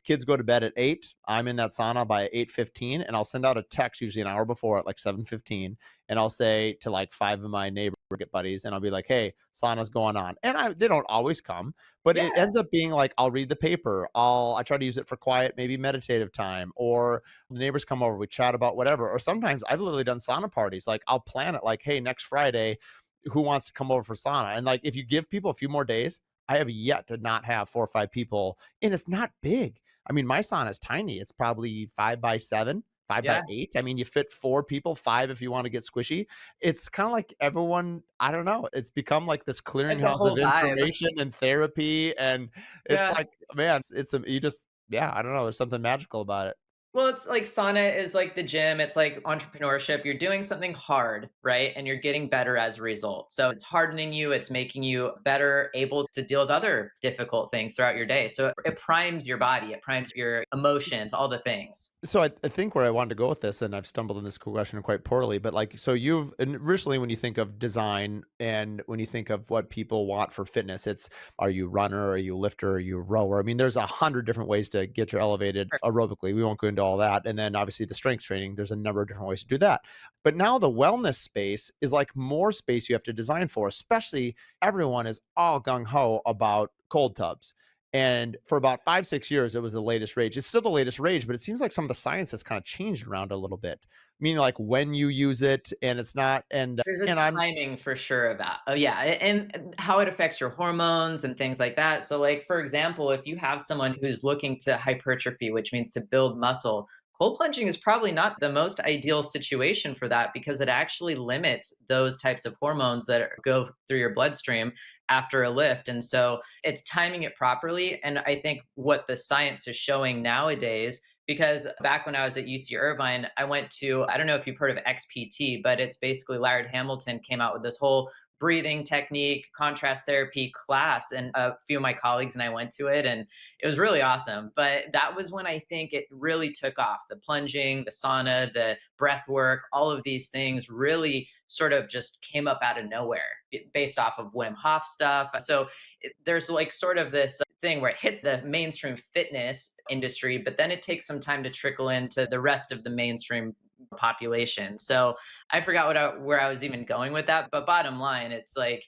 kids go to bed at 8. I'm in that sauna by 8:15, and I'll send out a text usually an hour before at like 7:15. And I'll say to like 5 of my neighbors, buddies, and I'll be like, hey, sauna's going on. And they don't always come, but it Yeah, ends up being like, I'll read the paper. I try to use it for quiet, maybe meditative time, or the neighbors come over, we chat about whatever. Or sometimes I've literally done sauna parties. Like I'll plan it like, hey, next Friday, who wants to come over for sauna? And like, if you give people a few more days, I have yet to not have 4 or 5 people, and it's not big. I mean, my sauna is tiny. It's probably 5 by 7, five by yeah. eight. I mean, you fit 4 people, 5 if you want to get squishy. It's kind of like everyone, I don't know, it's become like this It's a clearinghouse of whole vibe. information and therapy. And it's Yeah. like, man, you just, yeah, I don't know. There's something magical about it. Well, it's like sauna is like the gym. It's like entrepreneurship. You're doing something hard, right? And you're getting better as a result. So it's hardening you, it's making you better able to deal with other difficult things throughout your day. So it primes your body, it primes your emotions, all the things. So I think where I wanted to go with this, and I've stumbled in this question quite poorly, but like, so and originally when you think of design and when you think of what people want for fitness, are you runner, are you lifter, are you rower? I mean, there's 100 different ways to get you elevated aerobically. We won't go into all that. And then obviously the strength training, there's a number of different ways to do that. But now the wellness space is like more space you have to design for, especially everyone is all gung ho about cold tubs. And for about 5, 6 years, it was the latest rage. It's still the latest rage, but it seems like some of the science has kind of changed around a little bit. Meaning like when you use it and it's not, There's a and I'm timing for sure of that. Oh yeah, and how it affects your hormones and things like that. So like for example, if you have someone who's looking to hypertrophy, which means to build muscle, cold plunging is probably not the most ideal situation for that because it actually limits those types of hormones that go through your bloodstream after a lift. And so it's timing it properly. And I think what the science is showing nowadays, because back when I was at UC Irvine, I went to, I don't know if you've heard of XPT, but it's basically Laird Hamilton came out with this whole breathing technique, contrast therapy class. And a few of my colleagues and I went to it, and it was really awesome. But that was when I think it really took off. The plunging, the sauna, the breath work, all of these things really sort of just came up out of nowhere based off of Wim Hof stuff. So there's like sort of this thing where it hits the mainstream fitness industry, but then it takes some time to trickle into the rest of the mainstream population. So I forgot where I was even going with that. But bottom line, it's like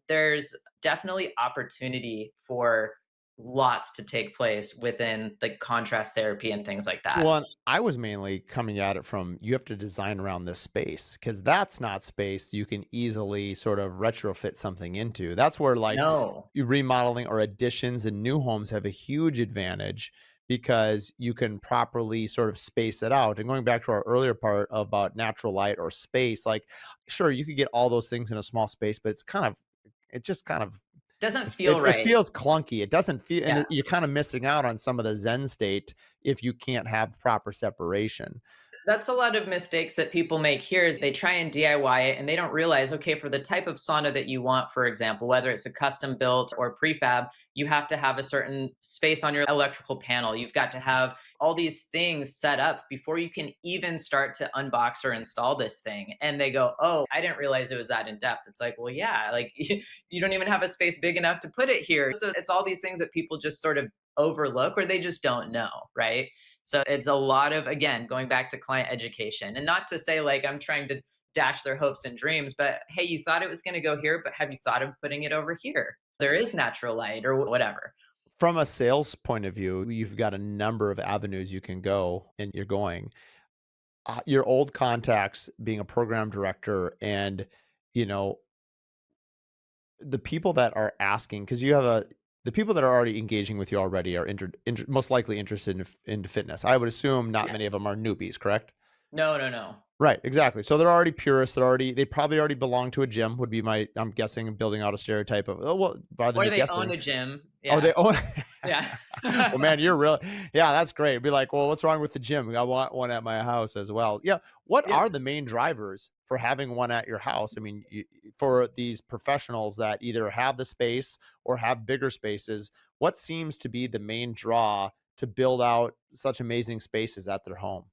there's definitely opportunity for lots to take place within the contrast therapy and things like that. Well, I was mainly coming at it from you have to design around this space because that's not space you can easily sort of retrofit something into. That's where like No, you remodeling or additions and new homes have a huge advantage because you can properly sort of space it out. And going back to our earlier part about natural light or space, like sure you could get all those things in a small space, but it just kind of doesn't it feel it right. feels clunky. It doesn't feel, and Yeah. you're kinda missing out on some of the zen state if you can't have proper separation. That's a lot of mistakes that people make here is they try and DIY it and they don't realize, okay, for the type of sauna that you want, for example, whether it's a custom built or prefab, you have to have a certain space on your electrical panel. You've got to have all these things set up before you can even start to unbox or install this thing. And they go, oh, I didn't realize it was that in depth. It's like, well, yeah, like you don't even have a space big enough to put it here. So it's all these things that people just sort of overlook or they just don't know, right? So it's a lot of, again, going back to client education. And not to say like I'm trying to dash their hopes and dreams, but hey, you thought it was going to go here, but have you thought of putting it over here? There is natural light or whatever. From a sales point of view, you've got a number of avenues you can go and you're going. Your old contacts being a program director and, you know, the people that are asking, because you have the people that are already engaging with you already are most likely interested in fitness. I would assume not many of Yes. them are newbies, correct? No, no, no. Right, exactly. So they're already purists. They probably already belong to a gym. Would be my I'm guessing building out a stereotype of, oh well, rather Or than they own guessing. a gym. Oh, Yeah. they own. Yeah. Well, man, you're really, yeah, that's great. Be like, well, what's wrong with the gym? I want one at my house as well. Yeah. What Yeah. are the main drivers for having one at your house? I mean, for these professionals that either have the space or have bigger spaces, what seems to be the main draw to build out such amazing spaces at their home?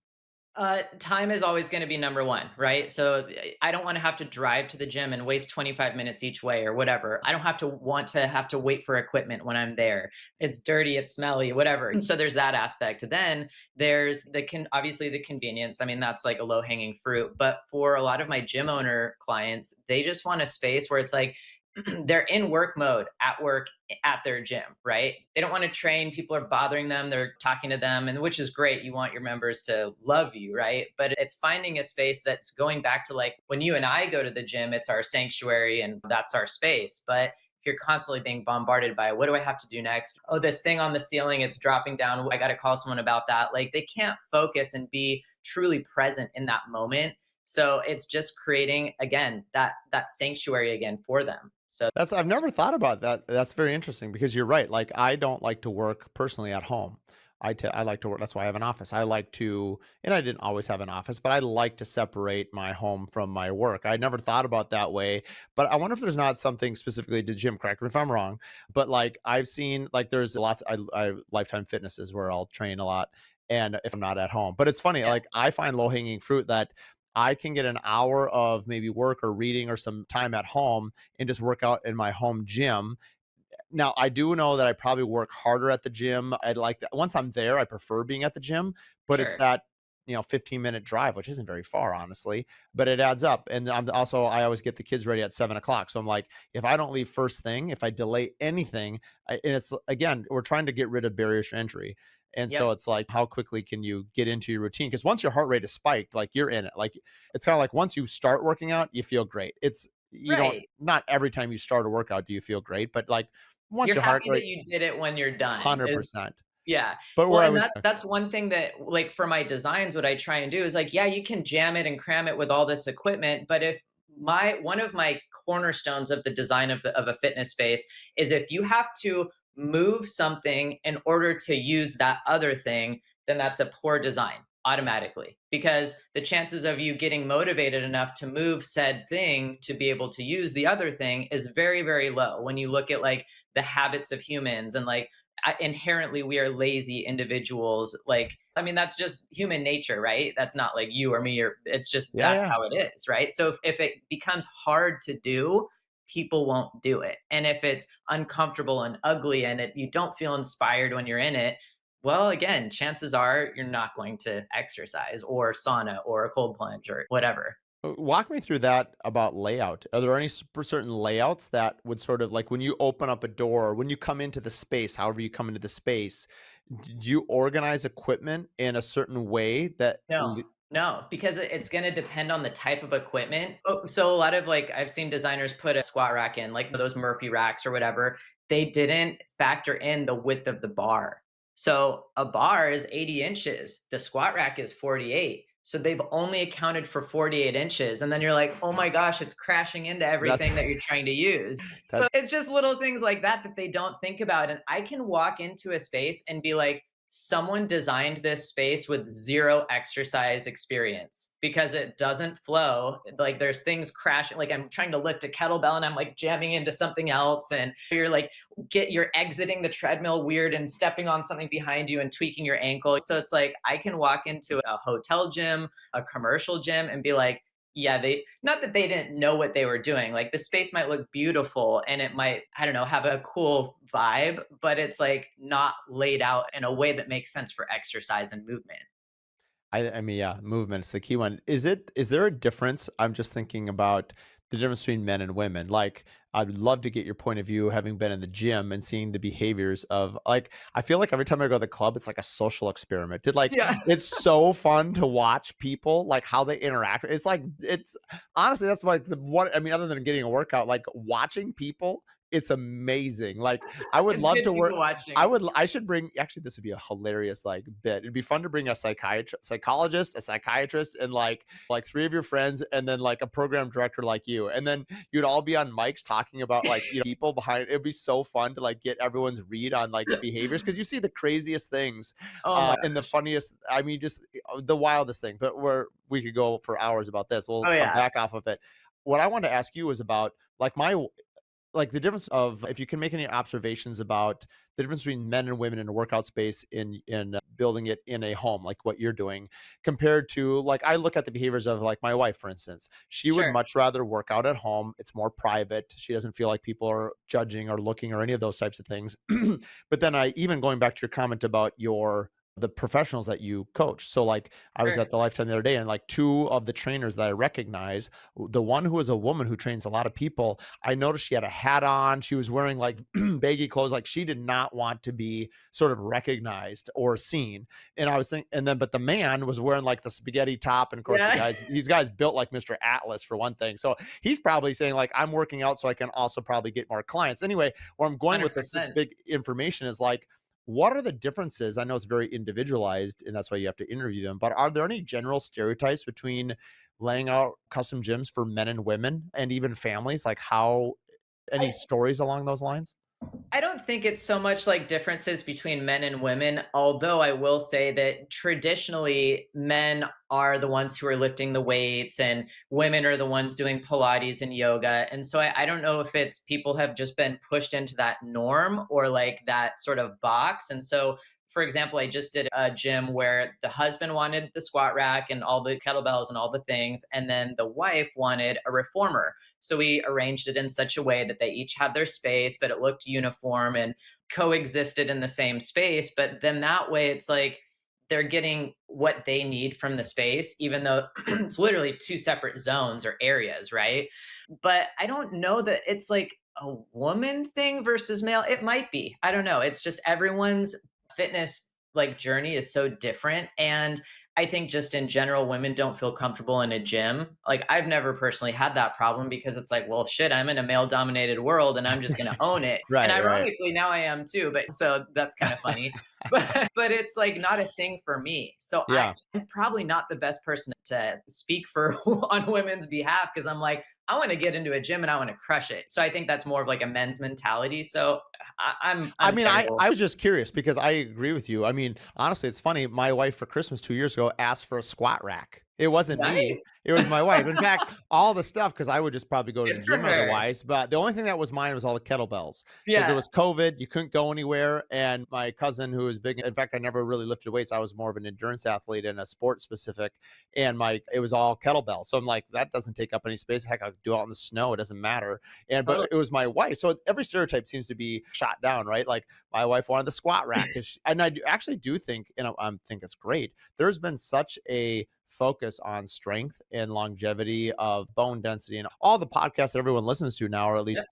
Time is always going to be number one, right? So I don't want to have to drive to the gym and waste 25 minutes each way or whatever. I don't have to wait for equipment when I'm there. It's dirty, it's smelly, whatever. And so there's that aspect. Then there's obviously the convenience. I mean, that's like a low hanging fruit. But for a lot of my gym owner clients, they just want a space where it's like, they're in work mode at work at their gym, right? They don't want to train. People are bothering them. They're talking to them, and which is great. You want your members to love you, right? But it's finding a space that's going back to like when you and I go to the gym, it's our sanctuary and that's our space. But if you're constantly being bombarded by what do I have to do next? Oh, this thing on the ceiling, it's dropping down. I got to call someone about that. Like they can't focus and be truly present in that moment. So it's just creating again that sanctuary again for them. So I've never thought about that. That's very interesting because you're right. Like I don't like to work personally at home. I like to work. That's why I have an office. I like to, and I didn't always have an office, but I like to separate my home from my work. I never thought about that way, but I wonder if there's not something specifically to gym. Correct me if I'm wrong, but like I've seen, like there's lots. I Lifetime Fitnesses where I'll train a lot, and if I'm not at home, but it's funny. yeah, Like I find low hanging fruit that I can get an hour of maybe work or reading or some time at home and just work out in my home gym. Now, I do know that I probably work harder at the gym. I'd like that. Once I'm there, I prefer being at the gym, but it's sure. that, 15-minute drive, which isn't very far, honestly, but it adds up. And I always get the kids ready at 7 o'clock. So I'm like, if I don't leave first thing, if I delay anything, and it's again, we're trying to get rid of barriers to entry. And so Yep. it's like, how quickly can you get into your routine? Because once your heart rate is spiked, like you're in it. Like it's kind of like once you start working out, you feel great. You don't, Right. not every time you start a workout do you feel great, but like once You're your heart happy that rate, you did it when you're done is 100%. yeah. But Well, where I and was that's one thing that like for my designs, what I try and do is like, yeah, you can jam it and cram it with all this equipment, but if my one of my cornerstones of the design of a fitness space is if you have to move something in order to use that other thing, then that's a poor design automatically because the chances of you getting motivated enough to move said thing to be able to use the other thing is very very low when you look at like the habits of humans and like inherently we are lazy individuals like I mean that's just human nature right that's not like you or me or it's just yeah, that's yeah. how it is right so if it becomes hard to do people won't do it and if it's uncomfortable and ugly and you don't feel inspired when you're in it well again chances are you're not going to exercise or sauna or a cold plunge or whatever. Walk me through that about layout. Are there any certain layouts that would sort of like when you open up a door, when you come into the space, however you come into the space, do you organize equipment in a certain way that No, no, because it's going to depend on the type of equipment. Oh, so a lot of like I've seen designers put a squat rack in, like those Murphy racks or whatever. They didn't factor in the width of the bar. So a bar is 80 inches. The squat rack is 48. So they've only accounted for 48 inches. And then you're like, oh my gosh, it's crashing into that's everything that you're trying to use. So that it's just little things like that that they don't think about. And I can walk into a space and be like, someone designed this space with zero exercise experience because it doesn't flow. Like there's things crashing. Like I'm trying to lift a kettlebell and I'm like jamming into something else. And you're exiting the treadmill weird and stepping on something behind you and tweaking your ankle. So it's like I can walk into a hotel gym, a commercial gym, and be like, yeah, they not that they didn't know what they were doing. Like the space might look beautiful and it might, I don't know, have a cool vibe, but it's like not laid out in a way that makes sense for exercise and movement. I mean, yeah, movement's the key one. Is there a difference? I'm just thinking about the difference between men and women. Like, I'd love to get your point of view, having been in the gym and seeing the behaviors of like, I feel like every time I go to the club, it's like a social experiment. Yeah. It's so fun to watch people, like how they interact. It's like, it's honestly, that's like the one, I mean, other than getting a workout, like watching people, it's amazing. Like, I would It's love good to work. people watching. I should bring actually this would be a hilarious like bit. It'd be fun to bring a psychologist, a psychiatrist, and like three of your friends, and then like a program director like you. And then you'd all be on mics talking about like, people behind it'd be so fun to like get everyone's read on like behaviors because you see the craziest things Oh my and the gosh. funniest, I mean, just the wildest thing. But we could go for hours about this. We'll Oh come yeah. back off of it. What I want to ask you is about like the difference of if you can make any observations about the difference between men and women in a workout space in building it in a home like what you're doing compared to like I look at the behaviors of like my wife for instance. She would Sure. much rather work out at home. It's more private. She doesn't feel like people are judging or looking or any of those types of things. But then I even going back to your comment about your the professionals that you coach. So like I was Sure. at the Lifetime the other day and like two of the trainers that I recognize, the one who is a woman who trains a lot of people, I noticed she had a hat on. She was wearing like baggy clothes. Like she did not want to be sort of recognized or seen. And I was thinking, and then, but the man was wearing like the spaghetti top. And of course, Yeah. these guys built like Mr. Atlas for one thing. So he's probably saying, like, I'm working out so I can also probably get more clients. Anyway, where I'm going with this 100%. big information is like, what are the differences? I know it's very individualized and that's why you have to interview them, but are there any general stereotypes between laying out custom gyms for men and women and even families? Like how any I stories along those lines? I don't think it's so much like differences between men and women, although I will say that traditionally men are the ones who are lifting the weights and women are the ones doing Pilates and yoga. And so I don't know if it's people have just been pushed into that norm or like that sort of box. And so, for example, I just did a gym where the husband wanted the squat rack and all the kettlebells and all the things, and then the wife wanted a reformer. So we arranged it in such a way that they each had their space, but it looked uniform and coexisted in the same space. But then that way, it's like they're getting what they need from the space, even though it's literally two separate zones or areas, right? But I don't know that it's like a woman thing versus male. It might be. I don't know. It's just everyone's fitness like journey is so different. And I think just in general, women don't feel comfortable in a gym. Like I've never personally had that problem because it's like, well, shit, I'm in a male dominated world and I'm just going to own it. And Right, right. ironically, now I am too. But so that's kind of funny. But it's like not a thing for me. So Yeah. I'm probably not the best person to speak for on women's behalf because I'm like, I want to get into a gym and I want to crush it. So I think that's more of like a men's mentality. So I I'm mean, terrible. I was just curious because I agree with you. I mean, honestly, it's funny. My wife for Christmas 2 years ago asked for a squat rack. It wasn't me, Nice. it was my wife. In fact, all the stuff because I would just probably go to the Good for gym her. otherwise, but the only thing that was mine was all the kettlebells because it Yeah, was COVID, you couldn't go anywhere, and my cousin who was big in fact, I never really lifted weights, I was more of an endurance athlete and a sport specific, and my it was all kettlebell. So I'm like, "That doesn't take up any space. Heck, I could do it out in the snow, it doesn't matter." And but totally. it was my wife. So every stereotype seems to be shot down, right? Like my wife wanted the squat rack, and actually do think, and I think it's great. There's been such a focus on strength and longevity of bone density, and all the podcasts that everyone listens to now, or at Yeah, least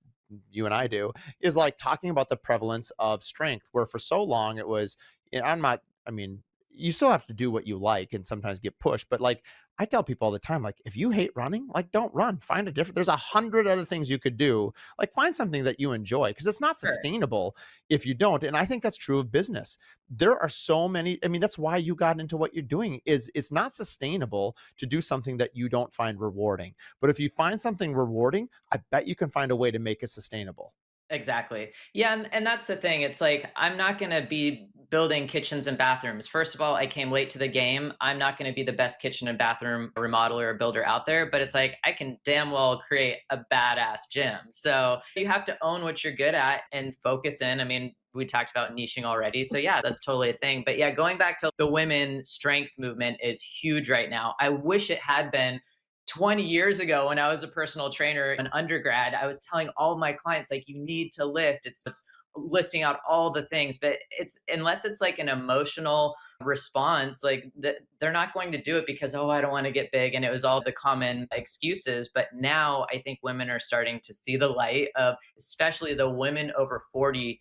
you and I do, is like talking about the prevalence of strength. Where for so long it was, and I'm not. I mean, you still have to do what you like and sometimes get pushed, but like I tell people all the time, like if you hate running, like don't run. Find a different. There's 100 other things you could do. Like find something that you enjoy because it's not sure. sustainable if you don't. And I think that's true of business. There are so many. I mean, that's why you got into what you're doing. Is it's not sustainable to do something that you don't find rewarding. But if you find something rewarding, I bet you can find a way to make it sustainable. Exactly. Yeah, and that's the thing. It's like I'm not gonna be building kitchens and bathrooms. First of all, I came late to the game. I'm not going to be the best kitchen and bathroom remodeler or builder out there, but it's like I can damn well create a badass gym. So you have to own what you're good at and focus in. I mean, we talked about niching already. So yeah, that's totally a thing. But yeah, going back to the women strength movement is huge right now. I wish it had been 20 years ago when I was a personal trainer, an undergrad. I was telling all of my clients, like, you need to lift. It's listing out all the things, but it's unless it's like an emotional response, like they're not going to do it because, oh, I don't want to get big. And it was all the common excuses. But now I think women are starting to see the light of, especially the women over 40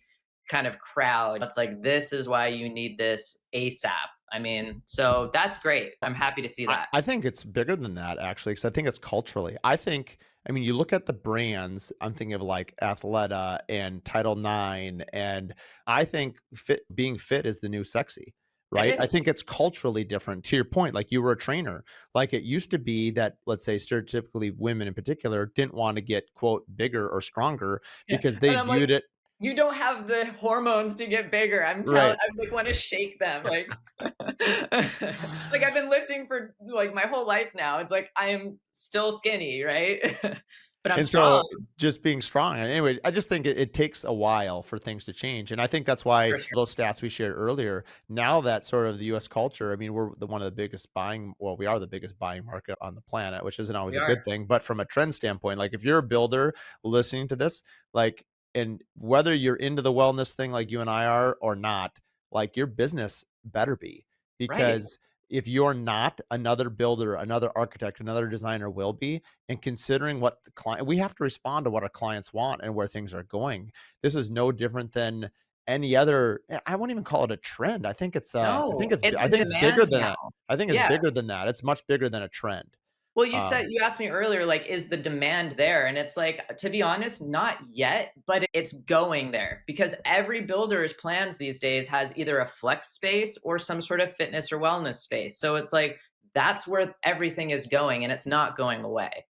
kind of crowd. It's like, this is why you need this ASAP. I mean, so that's great. I'm happy to see that. I think it's bigger than that actually, because I think it's culturally. I mean, you look at the brands, I'm thinking of like Athleta and Title IX, and I think being fit is the new sexy, It right? I is. think it's culturally different. To your point, like you were a trainer. Like it used to be that, let's say stereotypically women in particular didn't want to get quote bigger or stronger Yeah. because they And I'm like, viewed it you don't have the hormones to get bigger. right. I like want to shake them. Like, like I've been lifting for like my whole life now. It's like I am still skinny, right? But I'm And so strong just being strong. And anyway, I just think it takes a while for things to change. And I think that's why for sure. those stats we shared earlier, now that sort of the US culture, I mean, we're one of the biggest buying, well, we are the biggest buying market on the planet, which isn't always We a are. good thing. But from a trend standpoint, like if you're a builder listening to this, like, and whether you're into the wellness thing like you and I are or not, like your business better be. Right. Because if you're not, another builder, another architect, another designer will be. And considering what the client, we have to respond to what our clients want and where things are going. This is no different than any other. I won't even call it a trend. No, it's I a think it's bigger demand than now. that. I think it's Yeah. bigger than that. It's much bigger than a trend. Well, you said Um, you asked me earlier, like, is the demand there? And it's like, to be honest, not yet, but it's going there because every builder's plans these days has either a flex space or some sort of fitness or wellness space. So it's like that's where everything is going and it's not going away.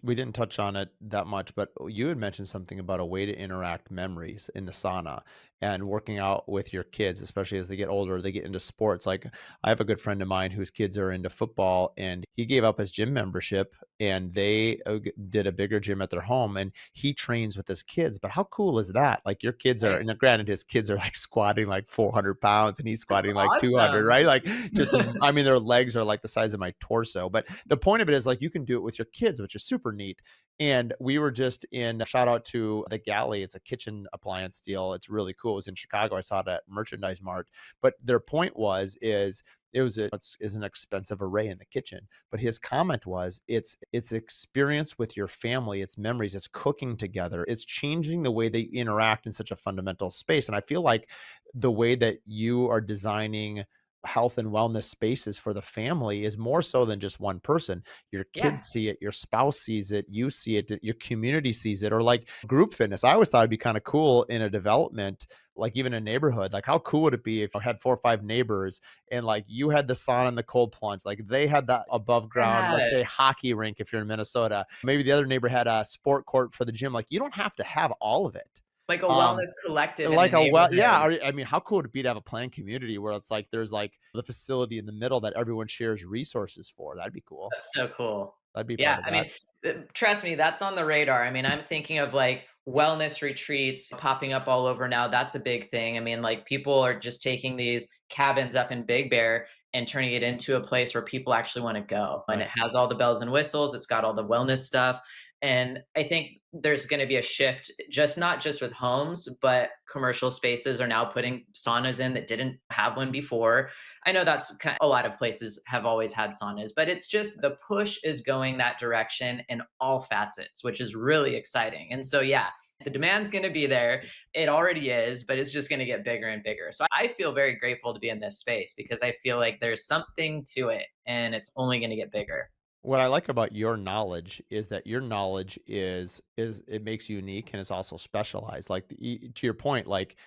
we didn't touch on it that much, but you had mentioned something about a way to interact memories in the sauna and working out with your kids, especially as they get older, they get into sports. Like I have a good friend of mine whose kids are into football and he gave up his gym membership and they did a bigger gym at their home and he trains with his kids. But how cool is that? Like your kids are, Right. and granted, his kids are like squatting like 400 pounds and he's That's squatting like 200, awesome. right? Like just, I mean, their legs are like the size of my torso. But the point of it is like you can do it with your kids, which is super neat. And we were just in, shout out to the Galley. It's a kitchen appliance deal. It's really cool. It was in Chicago. I saw it at Merchandise Mart. But their point is it's an expensive array in the kitchen. But his comment was it's experience with your family, it's memories, it's cooking together, it's changing the way they interact in such a fundamental space. And I feel like the way that you are designing health and wellness spaces for the family is more so than just one person. Your Yeah. kids see it, your spouse sees it, you see it, your community sees it, or like group fitness. I always thought it'd be kind of cool in a development, like even a neighborhood. Like, how cool would it be if I had 4 or 5 neighbors and like you had the sauna and the cold plunge, like they had that above ground, let's Yeah. say hockey rink if you're in Minnesota. Maybe the other neighbor had a sport court for the gym. Like, you don't have to have all of it. Like a Um, wellness collective in the like a neighborhood. I mean, how cool would it be to have a planned community where it's like there's like the facility in the middle that everyone shares resources for? That'd be cool. That's so cool. I'd be part Yeah, of I that. mean, trust me, that's on the radar. I mean, I'm thinking of like wellness retreats popping up all over now. That's a big thing. I mean, like people are just taking these cabins up in Big Bear and turning it into a place where people actually want to go. And Right. it has all the bells and whistles, it's got all the wellness stuff. And I think there's going to be a shift, just not just with homes, but commercial spaces are now putting saunas in that didn't have one before. I know that's kind of, a lot of places have always had saunas, but it's just the push is going that direction in all facets, which is really exciting. And so, yeah, the demand's going to be there. It already is, but it's just going to get bigger and bigger. So I feel very grateful to be in this space because I feel like there's something to it and it's only going to get bigger. What I like about your knowledge is that your knowledge is it makes you unique and it's also specialized. Like to your point, like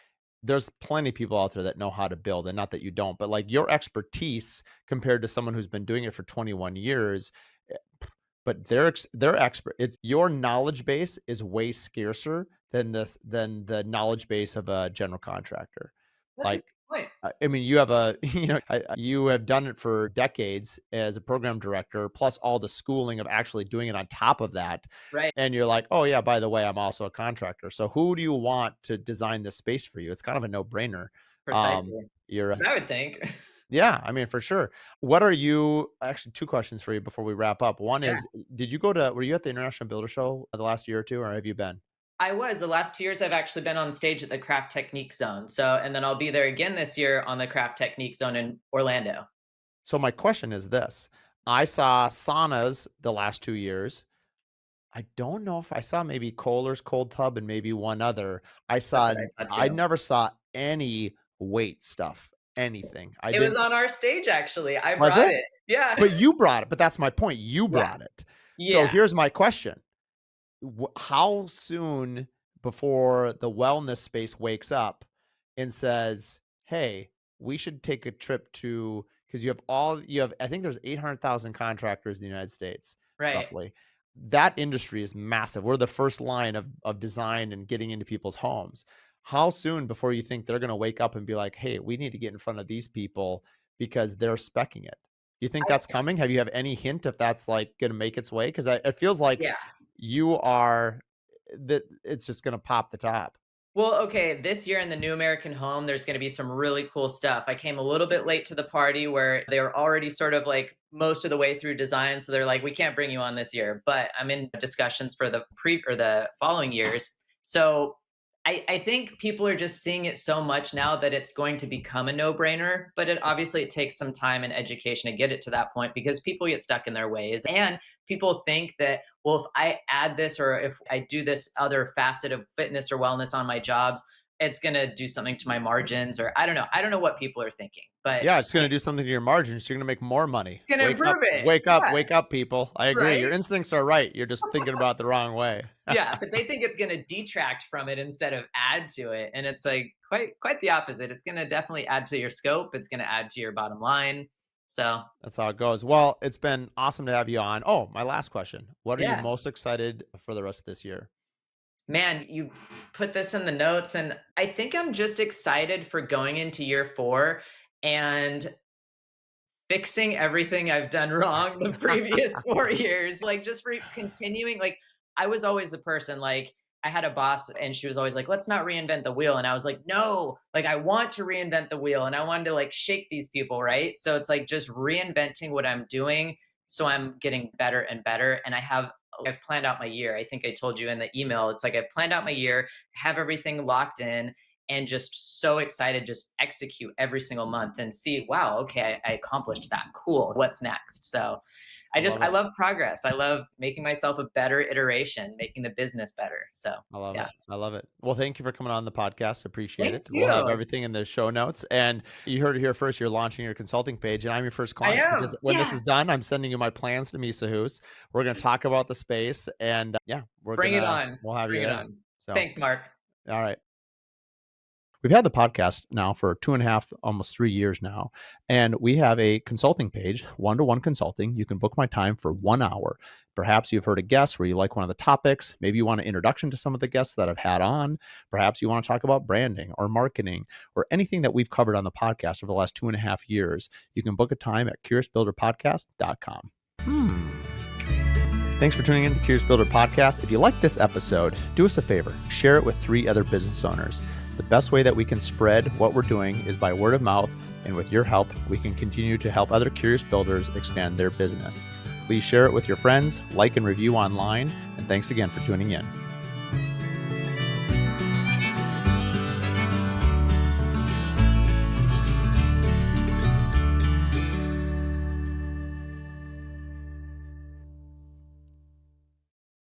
there's plenty of people out there that know how to build, and not that you don't, but like your expertise compared to someone who's been doing it for 21 years, eh, but they're expert. It's your knowledge base is way scarcer than the knowledge base of a general contractor. That's a Like, good point. I mean, you have a, you have done it for decades as a program director, plus all the schooling of actually doing it on top of that. Right. And you're like, oh yeah, by the way, I'm also a contractor. So who do you want to design this space for you? It's kind of a no brainer. Precisely. You're That's what I would think. Yeah, I mean, for sure. What are you actually, 2 questions for you before we wrap up. One Yeah. is, were you at the International Builder Show the last year or 2, or have you been? I was. The last 2 years, I've actually been on stage at the Craft Technique Zone. So, and then I'll be there again this year on the Craft Technique Zone in Orlando. So my question is this: I saw saunas the last 2 years. I don't know if I saw maybe Kohler's Cold Tub and maybe one other. That's what I saw I too. never saw any weight stuff, anything. I It was didn't on our stage, actually. I Was brought it? it. Yeah. But you brought it, but that's my point. You Yeah. brought it. So Yeah. here's my question. How soon before the wellness space wakes up and says, "Hey, we should take a trip to," because I think there's 800,000 contractors in the United States, Right. roughly. That industry is massive. We're the first line of design and getting into people's homes. How soon before you think they're going to wake up and be like, "Hey, we need to get in front of these people because they're speccing it." You think I, that's coming? Have you have any hint if that's like going to make its way? Because it feels like yeah. you are that it's just gonna pop the top. Well, okay, this year in the New American Home, there's going to be some really cool stuff. I came a little bit late to the party where they were already sort of like most of the way through design. So they're like, we can't bring you on this year, but I'm in discussions for the the following years. So I think people are just seeing it so much now that it's going to become a no-brainer, but it takes some time and education to get it to that point because people get stuck in their ways. And people think that, well, if I add this or if I do this other facet of fitness or wellness on my jobs, it's going to do something to my margins, or I don't know. I don't know what people are thinking, but Yeah, it's it's gonna do something to your margins. You're gonna make more money. going to improve it. Yeah. Wake up, people. I agree. Your Right. instincts are right. You're just thinking about the wrong way. Yeah, but they think it's going to detract from it instead of add to it, and it's like quite the opposite. It's going to definitely add to your scope. It's going to add to your bottom line. So, That's how it goes. Well, it's been awesome to have you on. Oh, my last question. What are you yeah. most excited for the rest of this year? Man, you put this in the notes, and I think I'm just excited for going into year 4 and fixing everything I've done wrong the previous 4 years, like, just continuing, like, I was always the person, like, I had a boss and she was always like, "Let's not reinvent the wheel," and I was like, "No, like, I want to reinvent the wheel, and I wanted to, like, shake these people," right? So it's, like, just reinventing what I'm doing, so I'm getting better and better, and I've planned out my year. I think I told you in the email, it's like I've planned out my year, have everything locked in, and just so excited, just execute every single month and see, wow, okay, I accomplished that. Cool. What's next? So I love I it. love progress. I love making myself a better iteration, making the business better. So I love yeah. it. I love it. Well, thank you for coming on the podcast. Appreciate Thank it. We'll have you. everything in the show notes. And you heard it here first. You're launching your consulting page, and I'm your first I client because am. when this is Yes. done, I'm sending you my plans to Misa Hoos. We're going to talk about the space, and yeah, Bring it on. we'll have you Bring it there. on. So, Thanks, Mark. all right. We've had the podcast now for 2.5, almost 3 years now, and we have a consulting page, one-to-one consulting. You can book my time for 1 hour. Perhaps you've heard a guest where you like one of the topics. Maybe you want an introduction to some of the guests that I've had on. Perhaps you want to talk about branding or marketing or anything that we've covered on the podcast over the last 2.5 years. You can book a time at curiousbuilderpodcast.com. Thanks for tuning in to the Curious Builder Podcast. If you like this episode, do us a favor, share it with 3 other business owners. The best way that we can spread what we're doing is by word of mouth, and with your help, we can continue to help other curious builders expand their business. Please share it with your friends, like and review online, and thanks again for tuning in.